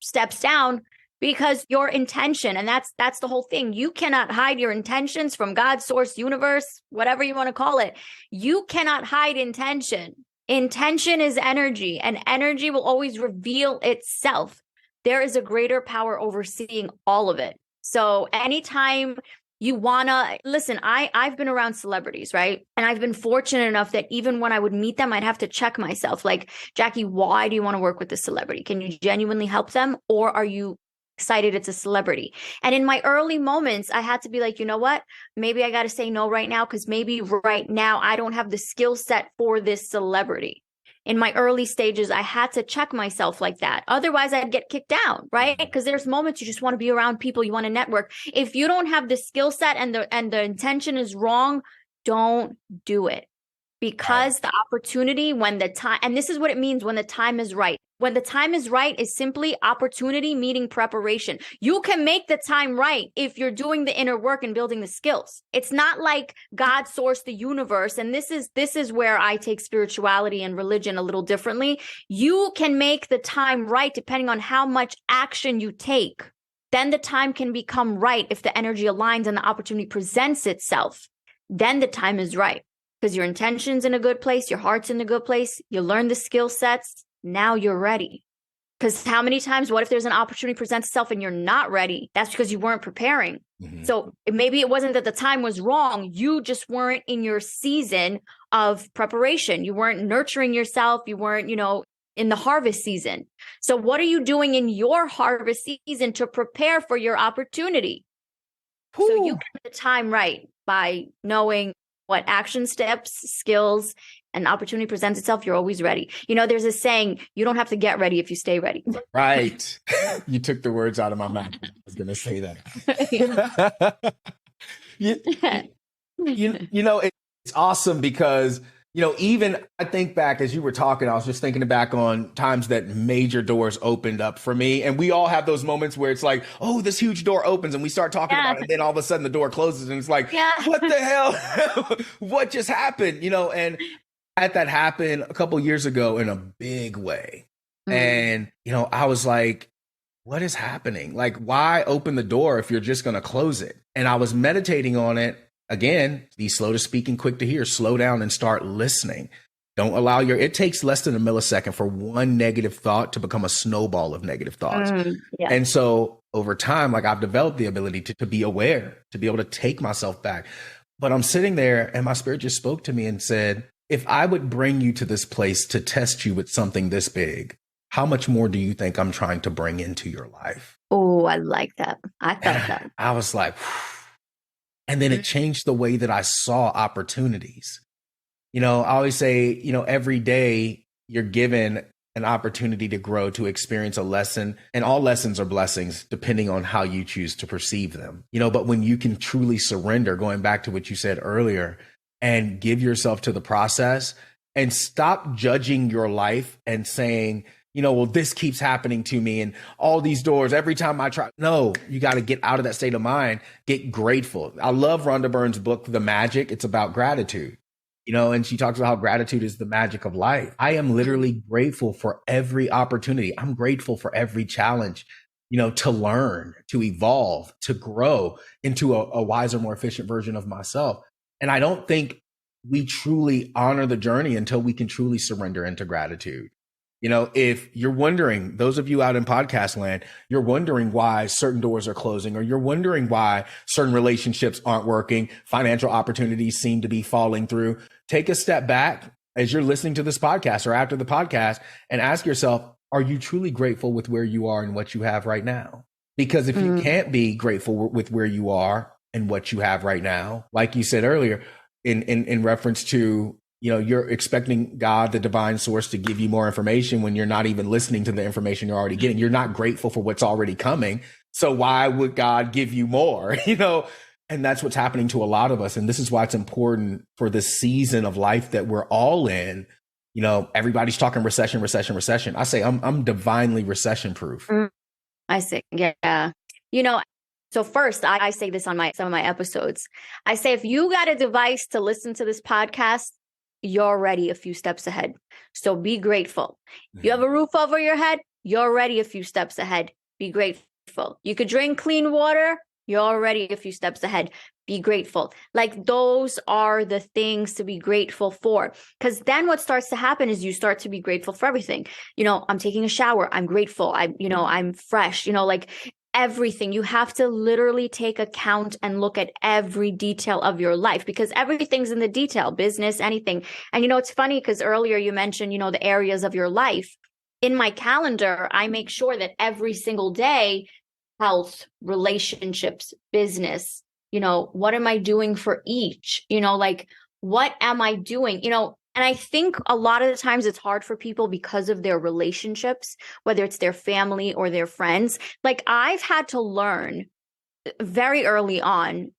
steps down because your intention, and that's the whole thing. You cannot hide your intentions from God, source, universe, whatever you want to call it. You cannot hide intention. Intention is energy, and energy will always reveal itself. There is a greater power overseeing all of it. So anytime you wanna listen, I've been around celebrities, right? And I've been fortunate enough that even when I would meet them, I'd have to check myself. Like, Jackie, why do you want to work with this celebrity? Can you genuinely help them? Or are you excited it's a celebrity? And in my early moments, I had to be like, you know what? Maybe I got to say no right now because maybe right now I don't have the skill set for this celebrity. In my early stages, I had to check myself like that. Otherwise, I'd get kicked out, right? Because there's moments you just want to be around people, you want to network. If you don't have the skill set and the intention is wrong, don't do it. Because the opportunity, when the time, and this is what it means when the time is right. When the time is right is simply opportunity meeting preparation. You can make the time right if you're doing the inner work and building the skills. It's not like God sourced the universe. And this is where I take spirituality and religion a little differently. You can make the time right depending on how much action you take. Then the time can become right if the energy aligns and the opportunity presents itself. Then the time is right. Because your intention's in a good place, your heart's in a good place, you learn the skill sets, now you're ready. Because how many times, what if there's an opportunity presents itself and you're not ready? That's because you weren't preparing. So maybe it wasn't that the time was wrong, you just weren't in your season of preparation. You weren't nurturing yourself, you weren't, in the harvest season. So what are you doing in your harvest season to prepare for your opportunity? Ooh. So you get the time right by knowing what action steps, skills, and opportunity presents itself, you're always ready. There's a saying, you don't have to get ready if you stay ready. Right. You took the words out of my mouth. I was going to say that. It's awesome because, even I think back as you were talking, I was just thinking back on times that major doors opened up for me. And we all have those moments where it's like, oh, this huge door opens and we start talking about it. And then all of a sudden the door closes and it's like, what the hell? What just happened? And I had that happen a couple years ago in a big way. And, I was like, what is happening? Like, why open the door if you're just going to close it? And I was meditating on it. Again, be slow to speak and quick to hear. Slow down and start listening. Don't allow it takes less than a millisecond for one negative thought to become a snowball of negative thoughts. And so over time, I've developed the ability to be aware, to be able to take myself back. But I'm sitting there and my spirit just spoke to me and said, if I would bring you to this place to test you with something this big, how much more do you think I'm trying to bring into your life? Oh, I like that. I felt that. I was like, and then it changed the way that I saw opportunities. I always say, every day you're given an opportunity to grow, to experience a lesson, and all lessons are blessings depending on how you choose to perceive them. But when you can truly surrender, going back to what you said earlier, and give yourself to the process and stop judging your life and saying, well, this keeps happening to me and all these doors every time I try. No, you got to get out of that state of mind, get grateful. I love Rhonda Byrne's book, The Magic. It's about gratitude. And she talks about how gratitude is the magic of life. I am literally grateful for every opportunity. I'm grateful for every challenge, to learn, to evolve, to grow into a wiser, more efficient version of myself. And I don't think we truly honor the journey until we can truly surrender into gratitude. If you're wondering, those of you out in podcast land, you're wondering why certain doors are closing, or you're wondering why certain relationships aren't working, financial opportunities seem to be falling through, take a step back as you're listening to this podcast or after the podcast and ask yourself, are you truly grateful with where you are and what you have right now? Because if you can't be grateful with where you are and what you have right now, like you said earlier, in reference to, you're expecting God, the divine source, to give you more information when you're not even listening to the information you're already getting. You're not grateful for what's already coming. So why would God give you more? And that's what's happening to a lot of us. And this is why it's important for this season of life that we're all in. Everybody's talking recession. I say I'm divinely recession proof. I say, yeah. So first, I say this on some of my episodes. I say, if you got a device to listen to this podcast, you're already a few steps ahead. So be grateful. You have a roof over your head, you're already a few steps ahead. Be grateful. You could drink clean water, you're already a few steps ahead. Be grateful. Like, those are the things to be grateful for. Because then what starts to happen is you start to be grateful for everything. I'm taking a shower, I'm grateful. I'm fresh, everything. You have to literally take account and look at every detail of your life, because everything's in the detail, business, anything. And it's funny because earlier you mentioned, the areas of your life. In my calendar, I make sure that every single day, health, relationships, business, what am I doing for each? What am I doing? And I think a lot of the times it's hard for people because of their relationships, whether it's their family or their friends. Like, I've had to learn very early on,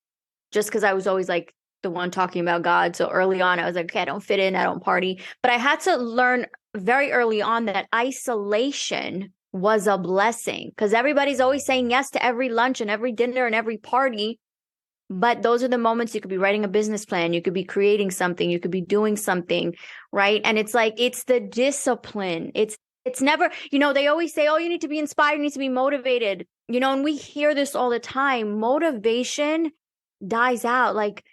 just because I was always like the one talking about God. So early on, I was like, okay, I don't fit in, I don't party. But I had to learn very early on that isolation was a blessing, because everybody's always saying yes to every lunch and every dinner and every party. But those are the moments you could be writing a business plan. You could be creating something. You could be doing something, right? And it's like, it's the discipline. It's never, they always say, oh, you need to be inspired. You need to be motivated, and we hear this all the time. Motivation dies out. Like,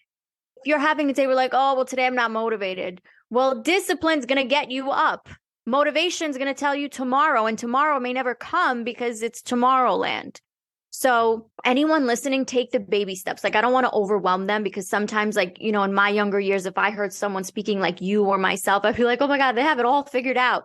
if you're having a day where like, oh, well, today I'm not motivated. Well, discipline's going to get you up. Motivation's going to tell you tomorrow, and tomorrow may never come because it's Tomorrowland. So anyone listening, take the baby steps. Like, I don't want to overwhelm them, because sometimes, like, in my younger years, if I heard someone speaking like you or myself, I'd be like, oh my God, they have it all figured out.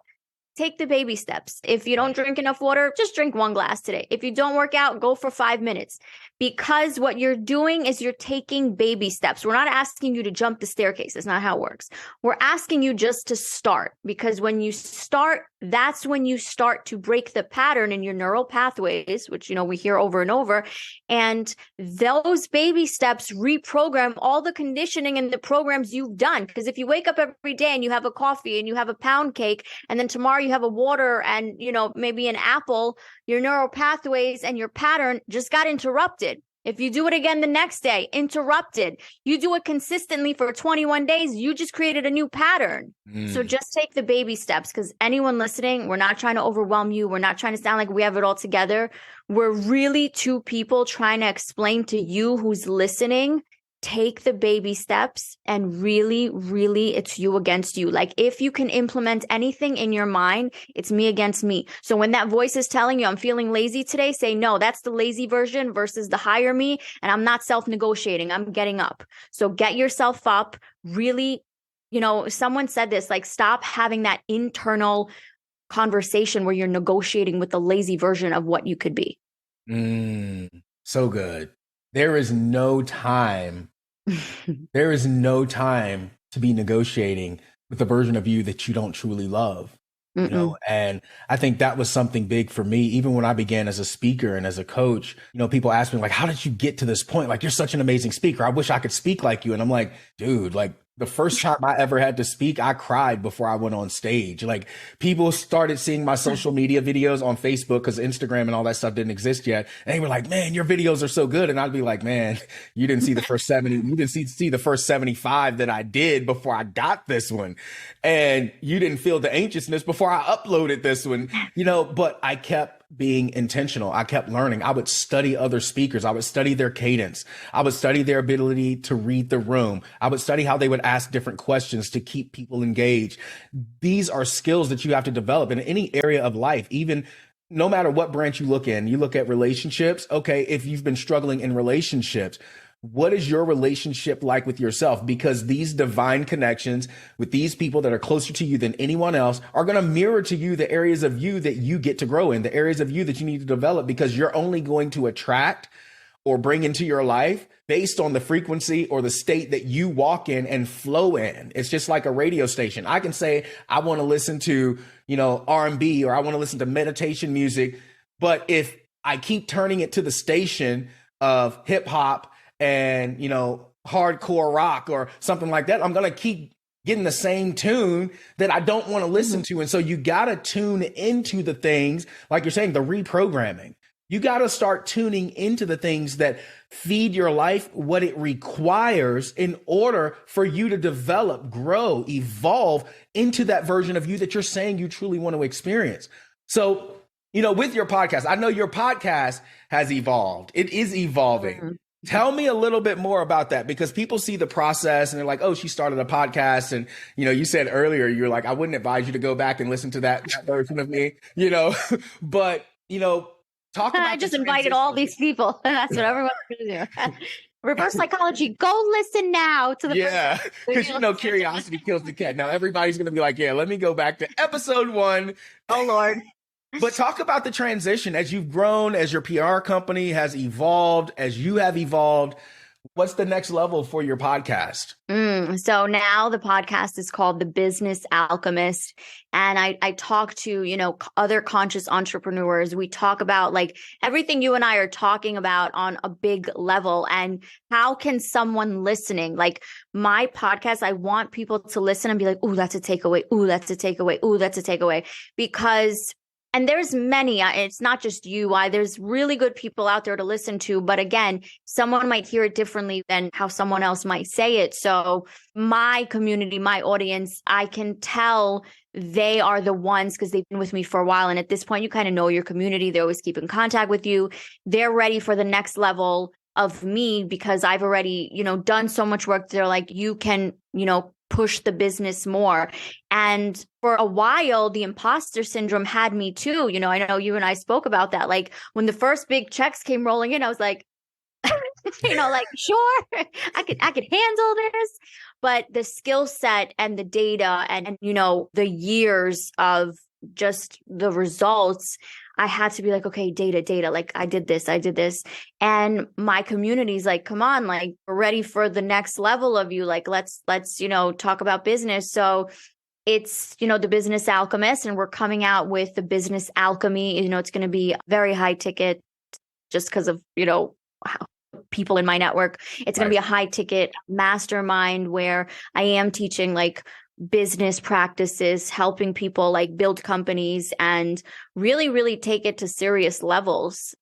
Take the baby steps. If you don't drink enough water, just drink 1 glass today. If you don't work out, go for 5 minutes. Because what you're doing is you're taking baby steps. We're not asking you to jump the staircase. That's not how it works. We're asking you just to start, because when you start, that's when you start to break the pattern in your neural pathways, which, we hear over and over. And those baby steps reprogram all the conditioning and the programs you've done. Because if you wake up every day and you have a coffee and you have a pound cake, and then tomorrow you have a water and, maybe an apple, your neural pathways and your pattern just got interrupted. If you do it again the next day, interrupted. You do it consistently for 21 days, you just created a new pattern. So just take the baby steps, because anyone listening, we're not trying to overwhelm you. We're not trying to sound like we have it all together. We're really two people trying to explain to you who's listening, take the baby steps, and really, really, it's you against you. Like, if you can implement anything in your mind, it's me against me. So when that voice is telling you I'm feeling lazy today, say, no, that's the lazy version versus the higher me. And I'm not self-negotiating. I'm getting up. So get yourself up. Really, someone said this, like, stop having that internal conversation where you're negotiating with the lazy version of what you could be. So good. There is no time. There is no time to be negotiating with the version of you that you don't truly love. And I think that was something big for me. Even when I began as a speaker and as a coach, people ask me like, how did you get to this point? Like, you're such an amazing speaker. I wish I could speak like you. And I'm like, dude, like, the first time I ever had to speak, I cried before I went on stage. Like, people started seeing my social media videos on Facebook, because Instagram and all that stuff didn't exist yet. And they were like, man, your videos are so good. And I'd be like, man, you didn't see the first 70, you didn't see the first 75 that I did before I got this one. And you didn't feel the anxiousness before I uploaded this one, but I kept being intentional. I kept learning. I would study other speakers. I would study their cadence. I would study their ability to read the room. I would study how they would ask different questions to keep people engaged. These are skills that you have to develop in any area of life, even no matter what branch you look in. You look at relationships. Okay, if you've been struggling in relationships, what is your relationship like with yourself? Because these divine connections with these people that are closer to you than anyone else are going to mirror to you the areas of you that you get to grow in, the areas of you that you need to develop, because you're only going to attract or bring into your life based on the frequency or the state that you walk in and flow in. It's just like a radio station. I can say, I want to listen to, R&B, or I want to listen to meditation music. But if I keep turning it to the station of hip hop and, hardcore rock or something like that, I'm going to keep getting the same tune that I don't want to listen to. And so you got to tune into the things, like you're saying, the reprogramming. You got to start tuning into the things that feed your life, what it requires in order for you to develop, grow, evolve into that version of you that you're saying you truly want to experience. So, with your podcast, I know your podcast has evolved. It is evolving. Mm-hmm. Tell me a little bit more about that, because people see the process and they're like, oh, she started a podcast. And, you said earlier, you're like, I wouldn't advise you to go back and listen to that version of me, but, talk about. I just invited all these people. That's what everyone's going to do. Reverse psychology. Go listen now to the. Yeah, because curiosity kills the cat. Now everybody's going to be like, yeah, let me go back to episode 1. Oh, Lord. But talk about the transition as you've grown, as your PR company has evolved, as you have evolved. What's the next level for your podcast? So now the podcast is called The Business Alchemist. And I talk to, other conscious entrepreneurs. We talk about like everything you and I are talking about on a big level. And how can someone listening, like my podcast, I want people to listen and be like, ooh, that's a takeaway. Ooh, that's a takeaway. Ooh, that's a takeaway. Because and there's many, it's not just you. There's really good people out there to listen to. But again, someone might hear it differently than how someone else might say it. So my community, my audience, I can tell they are the ones because they've been with me for a while. And at this point, you kind of know your community. They always keep in contact with you. They're ready for the next level of me because I've already, done so much work. They're like, you can, push the business more. And for a while, the imposter syndrome had me too. I know you and I spoke about that. Like when the first big checks came rolling in, I was like, sure, I could handle this. But the skill set and the data and the years of just the results, I had to be like, okay, data, like I did this. And my community's like, come on, like we're ready for the next level of you. Like, let's, talk about business. So it's, the Business Alchemist, and we're coming out with the Business Alchemy. It's going to be very high ticket just because of, how people in my network. It's going to be a high ticket mastermind where I am teaching like business practices, helping people like build companies and really, really take it to serious levels.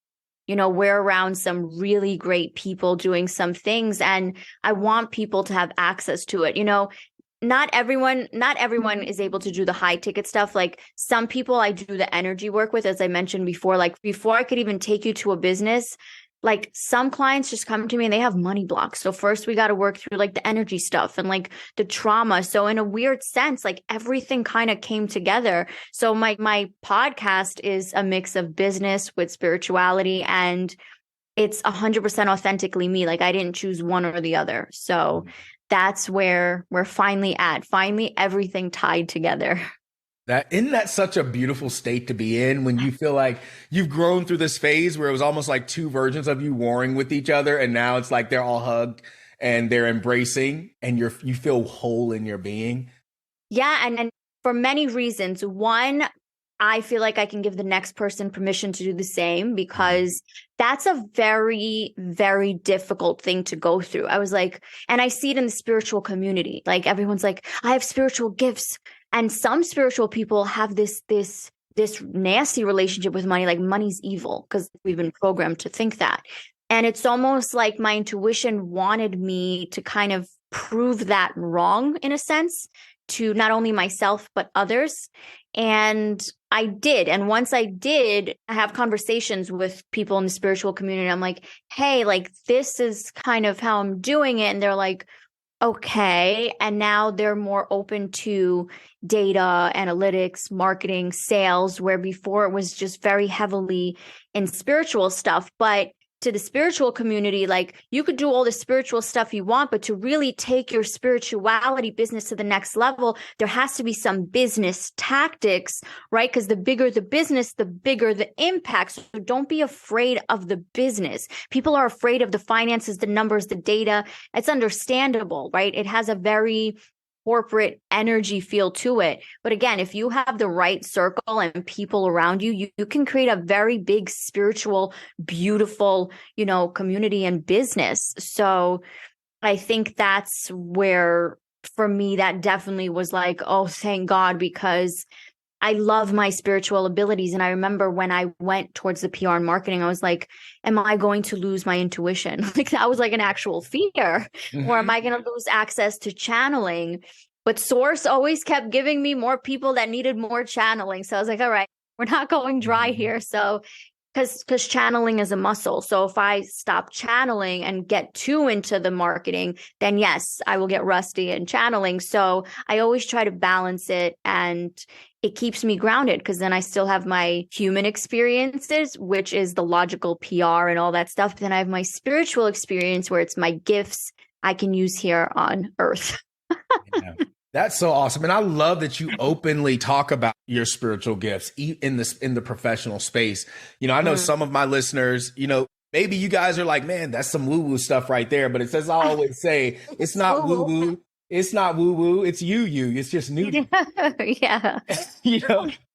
We're around some really great people doing some things, and I want people to have access to it. Not everyone is able to do the high ticket stuff. Like some people I do the energy work with, as I mentioned before, like before I could even take you to a business, like some clients just come to me and they have money blocks. So first we got to work through like the energy stuff and like the trauma. So in a weird sense, like everything kind of came together. So my podcast is a mix of business with spirituality, and it's 100% authentically me. Like I didn't choose one or the other. So that's where we're finally at. Finally, everything tied together. Isn't that such a beautiful state to be in when you feel like you've grown through this phase where it was almost like two versions of you warring with each other, and now it's like they're all hugged and they're embracing, and you feel whole in your being? Yeah, and for many reasons. One, I feel like I can give the next person permission to do the same, because that's a very, very difficult thing to go through. I was like, and I see it in the spiritual community. Like everyone's like, I have spiritual gifts. And some spiritual people have this nasty relationship with money, like money's evil, because we've been programmed to think that. And it's almost like my intuition wanted me to kind of prove that wrong, in a sense, to not only myself, but others. And I did. And once I did, I have conversations with people in the spiritual community. I'm like, hey, like, this is kind of how I'm doing it. And they're like, okay. And now they're more open to data, analytics, marketing, sales, where before it was just very heavily in spiritual stuff. But to the spiritual community, like, you could do all the spiritual stuff you want, but to really take your spirituality business to the next level, there has to be some business tactics, right? Because the bigger the business, the bigger the impact. So don't be afraid of the business. People are afraid of the finances, the numbers, the data. It's understandable, right? It has a very corporate energy feel to it. But again, if you have the right circle and people around you, you can create a very big spiritual, beautiful, community and business. So I think that's where, for me, that definitely was like, oh, thank God, because I love my spiritual abilities. And I remember when I went towards the PR and marketing, I was like, am I going to lose my intuition? Like, that was like an actual fear. Or am I going to lose access to channeling? But Source always kept giving me more people that needed more channeling. So I was like, all right, we're not going dry here. So because channeling is a muscle. So if I stop channeling and get too into the marketing, then yes, I will get rusty in channeling. So I always try to balance it, and it keeps me grounded, because then I still have my human experiences, which is the logical PR and all that stuff. Then I have my spiritual experience, where it's my gifts I can use here on Earth. Yeah. That's so awesome. And I love that you openly talk about your spiritual gifts in the professional space. I know some of my listeners, maybe you guys are like, man, that's some woo-woo stuff right there. But it's, as I always say, it's not woo-woo. It's not woo-woo. It's you. It's just new. Yeah.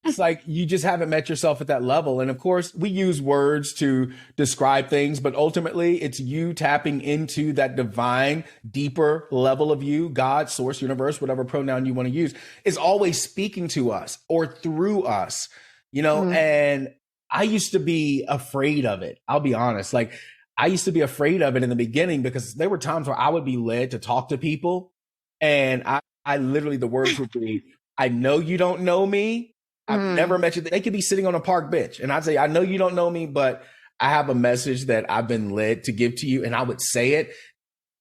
It's like you just haven't met yourself at that level. And of course, we use words to describe things, but ultimately it's you tapping into that divine, deeper level of you, God, source, universe, whatever pronoun you want to use, is always speaking to us or through us, and I used to be afraid of it. I'll be honest. Like, I used to be afraid of it in the beginning, because there were times where I would be led to talk to people, and I literally, the words would be, I know you don't know me. I've never met you. They could be sitting on a park bench, and I'd say, I know you don't know me, but I have a message that I've been led to give to you. And I would say it.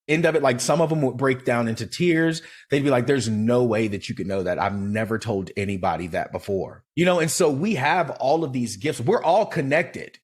End of it, like, some of them would break down into tears. They'd be like, there's no way that you could know that. I've never told anybody that before. And so we have all of these gifts. We're all connected.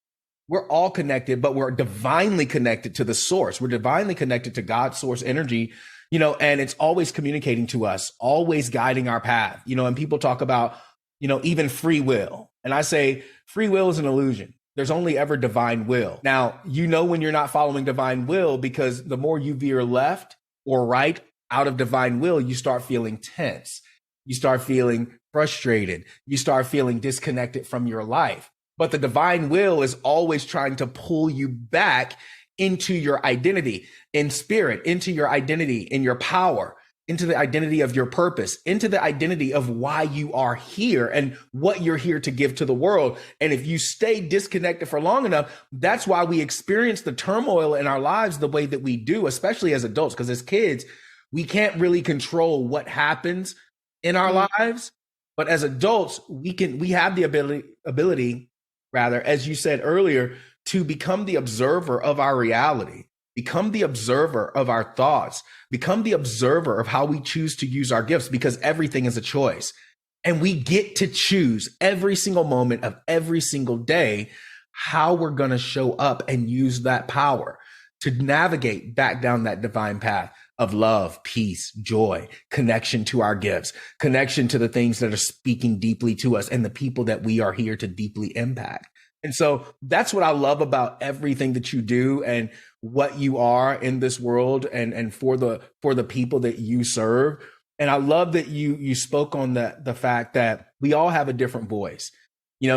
But we're divinely connected to the source. We're divinely connected to God's source energy, and it's always communicating to us, always guiding our path, and people talk about, even free will. And I say free will is an illusion. There's only ever divine will. Now, when you're not following divine will, because the more you veer left or right out of divine will, you start feeling tense. You start feeling frustrated. You start feeling disconnected from your life. But the divine will is always trying to pull you back into your identity in spirit, into your identity in your power, into the identity of your purpose, into the identity of why you are here and what you're here to give to the world. And if you stay disconnected for long enough, that's why we experience the turmoil in our lives the way that we do, especially as adults, because as kids, we can't really control what happens in our lives. But as adults, we have the ability, as you said earlier, to become the observer of our reality. Become the observer of our thoughts, become the observer of how we choose to use our gifts, because everything is a choice. And we get to choose every single moment of every single day how we're going to show up and use that power to navigate back down that divine path of love, peace, joy, connection to our gifts, connection to the things that are speaking deeply to us and the people that we are here to deeply impact. And so that's what I love about everything that you do and what you are in this world and for the people that you serve. And I love that you spoke on the fact that we all have a different voice.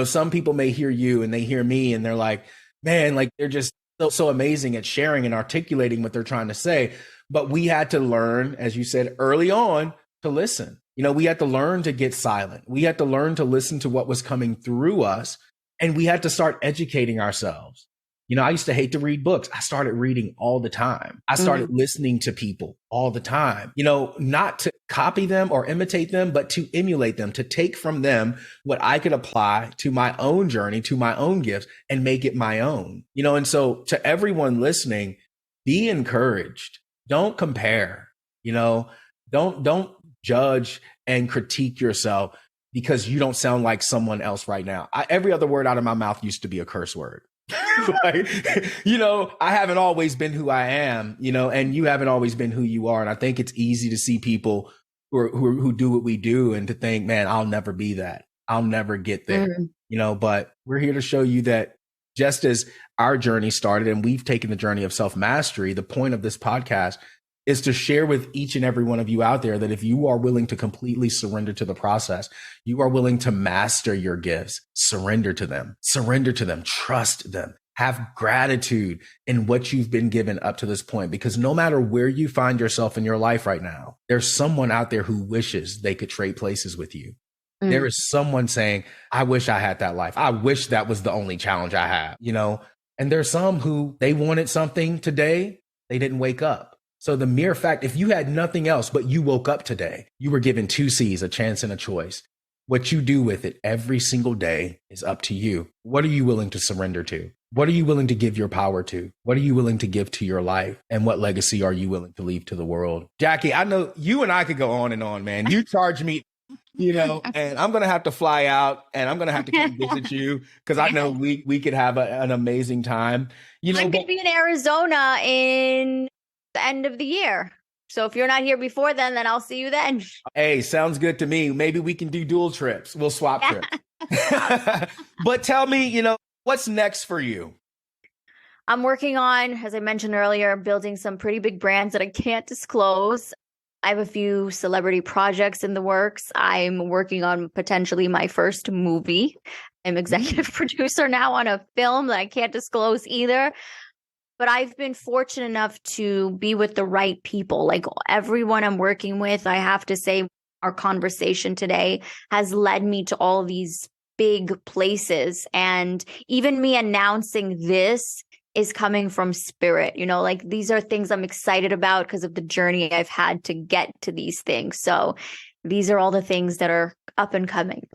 Some people may hear you and they hear me and they're like, man, like they're just so amazing at sharing and articulating what they're trying to say. But we had to learn, as you said early on, to listen. We had to learn to get silent. We had to learn to listen to what was coming through us. And we had to start educating ourselves. I used to hate to read books. I started reading all the time. I started listening to people all the time, not to copy them or imitate them, but to emulate them, to take from them what I could apply to my own journey, to my own gifts, and make it my own. And so to everyone listening, be encouraged. Don't compare, don't judge and critique yourself because you don't sound like someone else right now. Every other word out of my mouth used to be a curse word. I haven't always been who I am, and you haven't always been who you are. And I think it's easy to see people who do what we do and to think, man, I'll never be that. I'll never get there, but we're here to show you that just as our journey started and we've taken the journey of self-mastery, the point of this podcast is to share with each and every one of you out there that if you are willing to completely surrender to the process, you are willing to master your gifts, surrender to them, trust them, have gratitude in what you've been given up to this point. Because no matter where you find yourself in your life right now, there's someone out there who wishes they could trade places with you. There is someone saying, I wish I had that life. I wish that was the only challenge I have, and there's some who they wanted something today. They didn't wake up. So the mere fact, if you had nothing else, but you woke up today, you were given two C's, a chance and a choice. What you do with it every single day is up to you. What are you willing to surrender to? What are you willing to give your power to? What are you willing to give to your life? And what legacy are you willing to leave to the world? Jackie, I know you and I could go on and on, man. You charge me, and I'm going to have to fly out and I'm going to have to come visit you because I know we could have an amazing time. I'm going to be in Arizona in the end of the year. So if you're not here before then I'll see you then. Hey, sounds good to me. Maybe we can do dual trips. We'll swap trips. But tell me, what's next for you? I'm working on, as I mentioned earlier, building some pretty big brands that I can't disclose. I have a few celebrity projects in the works. I'm working on potentially my first movie. I'm executive producer now on a film that I can't disclose either. But I've been fortunate enough to be with the right people. Like everyone I'm working with, I have to say our conversation today has led me to all these big places. And even me announcing this is coming from spirit, like these are things I'm excited about because of the journey I've had to get to these things. So these are all the things that are up and coming.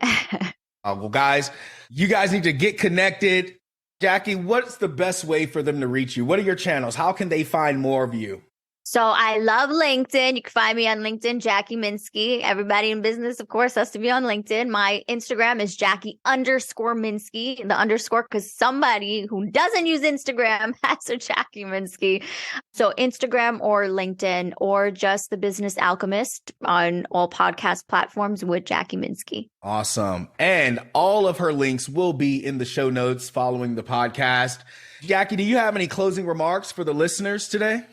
Well, guys, you guys need to get connected. Jackie, what's the best way for them to reach you? What are your channels? How can they find more of you? So I love LinkedIn. You can find me on LinkedIn, Jackie Minsky. Everybody in business, of course, has to be on LinkedIn. My Instagram is Jackie_Minsky, the underscore, because somebody who doesn't use Instagram has a Jackie Minsky. So Instagram or LinkedIn or just The Business Alchemist on all podcast platforms with Jackie Minsky. Awesome. And all of her links will be in the show notes following the podcast. Jackie, do you have any closing remarks for the listeners today?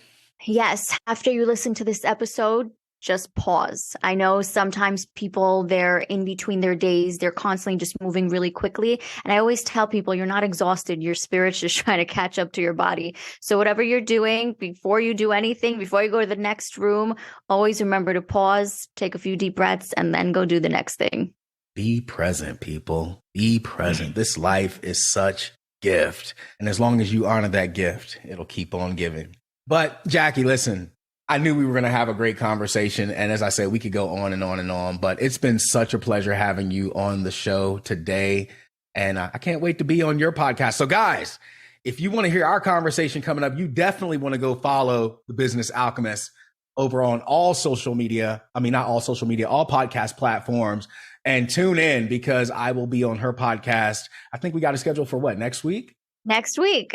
Yes. After you listen to this episode, just pause. I know sometimes people, they're in between their days. They're constantly just moving really quickly. And I always tell people, you're not exhausted. Your spirit's just trying to catch up to your body. So whatever you're doing, before you do anything, before you go to the next room, always remember to pause, take a few deep breaths, and then go do the next thing. Be present, people. Be present. This life is such gift. And as long as you honor that gift, it'll keep on giving. But Jackie, listen, I knew we were going to have a great conversation. And as I said, we could go on and on and on, but it's been such a pleasure having you on the show today. And I can't wait to be on your podcast. So guys, if you want to hear our conversation coming up, you definitely want to go follow The Business Alchemist over on all social media. I mean, not all social media, all podcast platforms, and tune in because I will be on her podcast. I think we got a schedule for what, next week? Next week.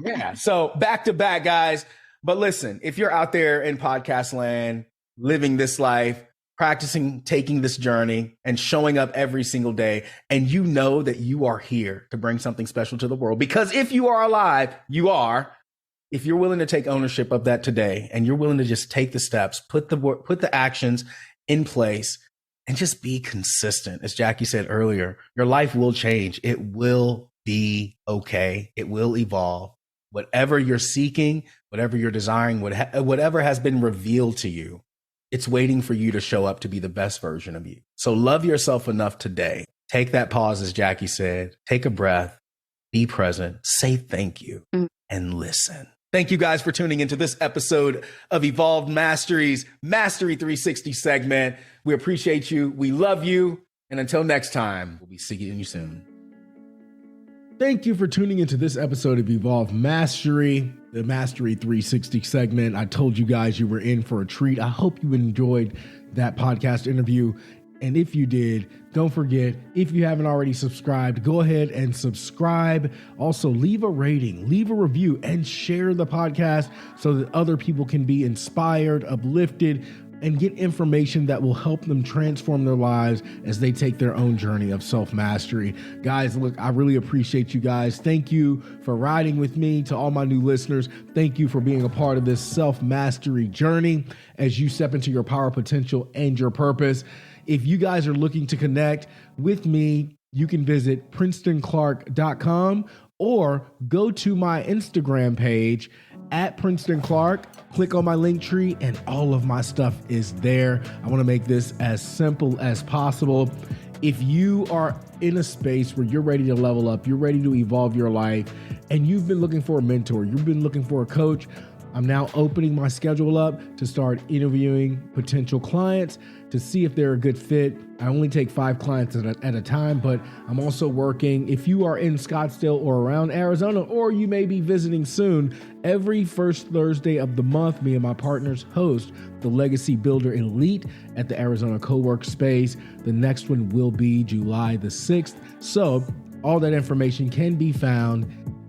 Yeah. So back to back, guys. But listen, if you're out there in podcast land, living this life, practicing taking this journey and showing up every single day, and you know that you are here to bring something special to the world, because if you are alive, you are. If you're willing to take ownership of that today and you're willing to just take the steps, put the actions in place, and just be consistent. As Jackie said earlier, your life will change. It will be okay. It will evolve. Whatever you're seeking, whatever you're desiring, whatever has been revealed to you, it's waiting for you to show up to be the best version of you. So love yourself enough today. Take that pause, as Jackie said. Take a breath, be present, say thank you, and listen. Thank you guys for tuning into this episode of Evolved Mastery's Mastery 360 segment. We appreciate you. We love you. And until next time, we'll be seeing you soon. Thank you for tuning into this episode of Evolved Mastery, the Mastery 360 segment. I told you guys you were in for a treat. I hope you enjoyed that podcast interview. And if you did, don't forget, if you haven't already subscribed, go ahead and subscribe. Also, leave a rating, leave a review, and share the podcast so that other people can be inspired, uplifted, and get information that will help them transform their lives as they take their own journey of self-mastery. Guys, look, I really appreciate you guys. Thank you for riding with me. To all my new listeners, thank you for being a part of this self-mastery journey as you step into your power, potential, and your purpose. If you guys are looking to connect with me, you can visit princetonclark.com or go to my Instagram page at Princeton Clark. Click on my link tree and all of my stuff is there. I want to make this as simple as possible. If you are in a space where you're ready to level up, you're ready to evolve your life, and you've been looking for a mentor, you've been looking for a coach, I'm now opening my schedule up to start interviewing potential clients to see if they're a good fit. I only take 5 clients at a time, but I'm also working. If you are in Scottsdale or around Arizona, or you may be visiting soon, every first Thursday of the month, me and my partners host the Legacy Builder Elite at the Arizona Co-work Space. The next one will be July the 6th. So all that information can be found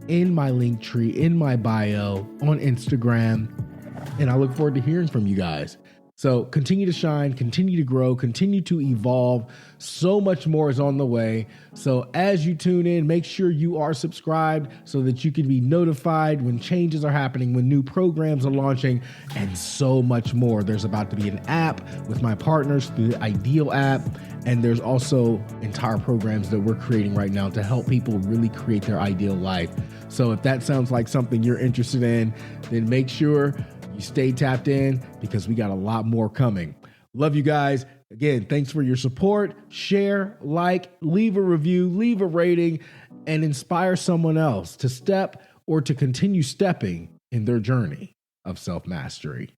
in my link tree, in my bio, on Instagram. And I look forward to hearing from you guys. So continue to shine, continue to grow, continue to evolve. So much more is on the way. So as you tune in, make sure you are subscribed so that you can be notified when changes are happening, when new programs are launching, and so much more. There's about to be an app with my partners through the Ideal app. And there's also entire programs that we're creating right now to help people really create their ideal life. So if that sounds like something you're interested in, then make sure you stay tapped in because we got a lot more coming. Love you guys. Again, thanks for your support. Share, like, leave a review, leave a rating, and inspire someone else to step or to continue stepping in their journey of self-mastery.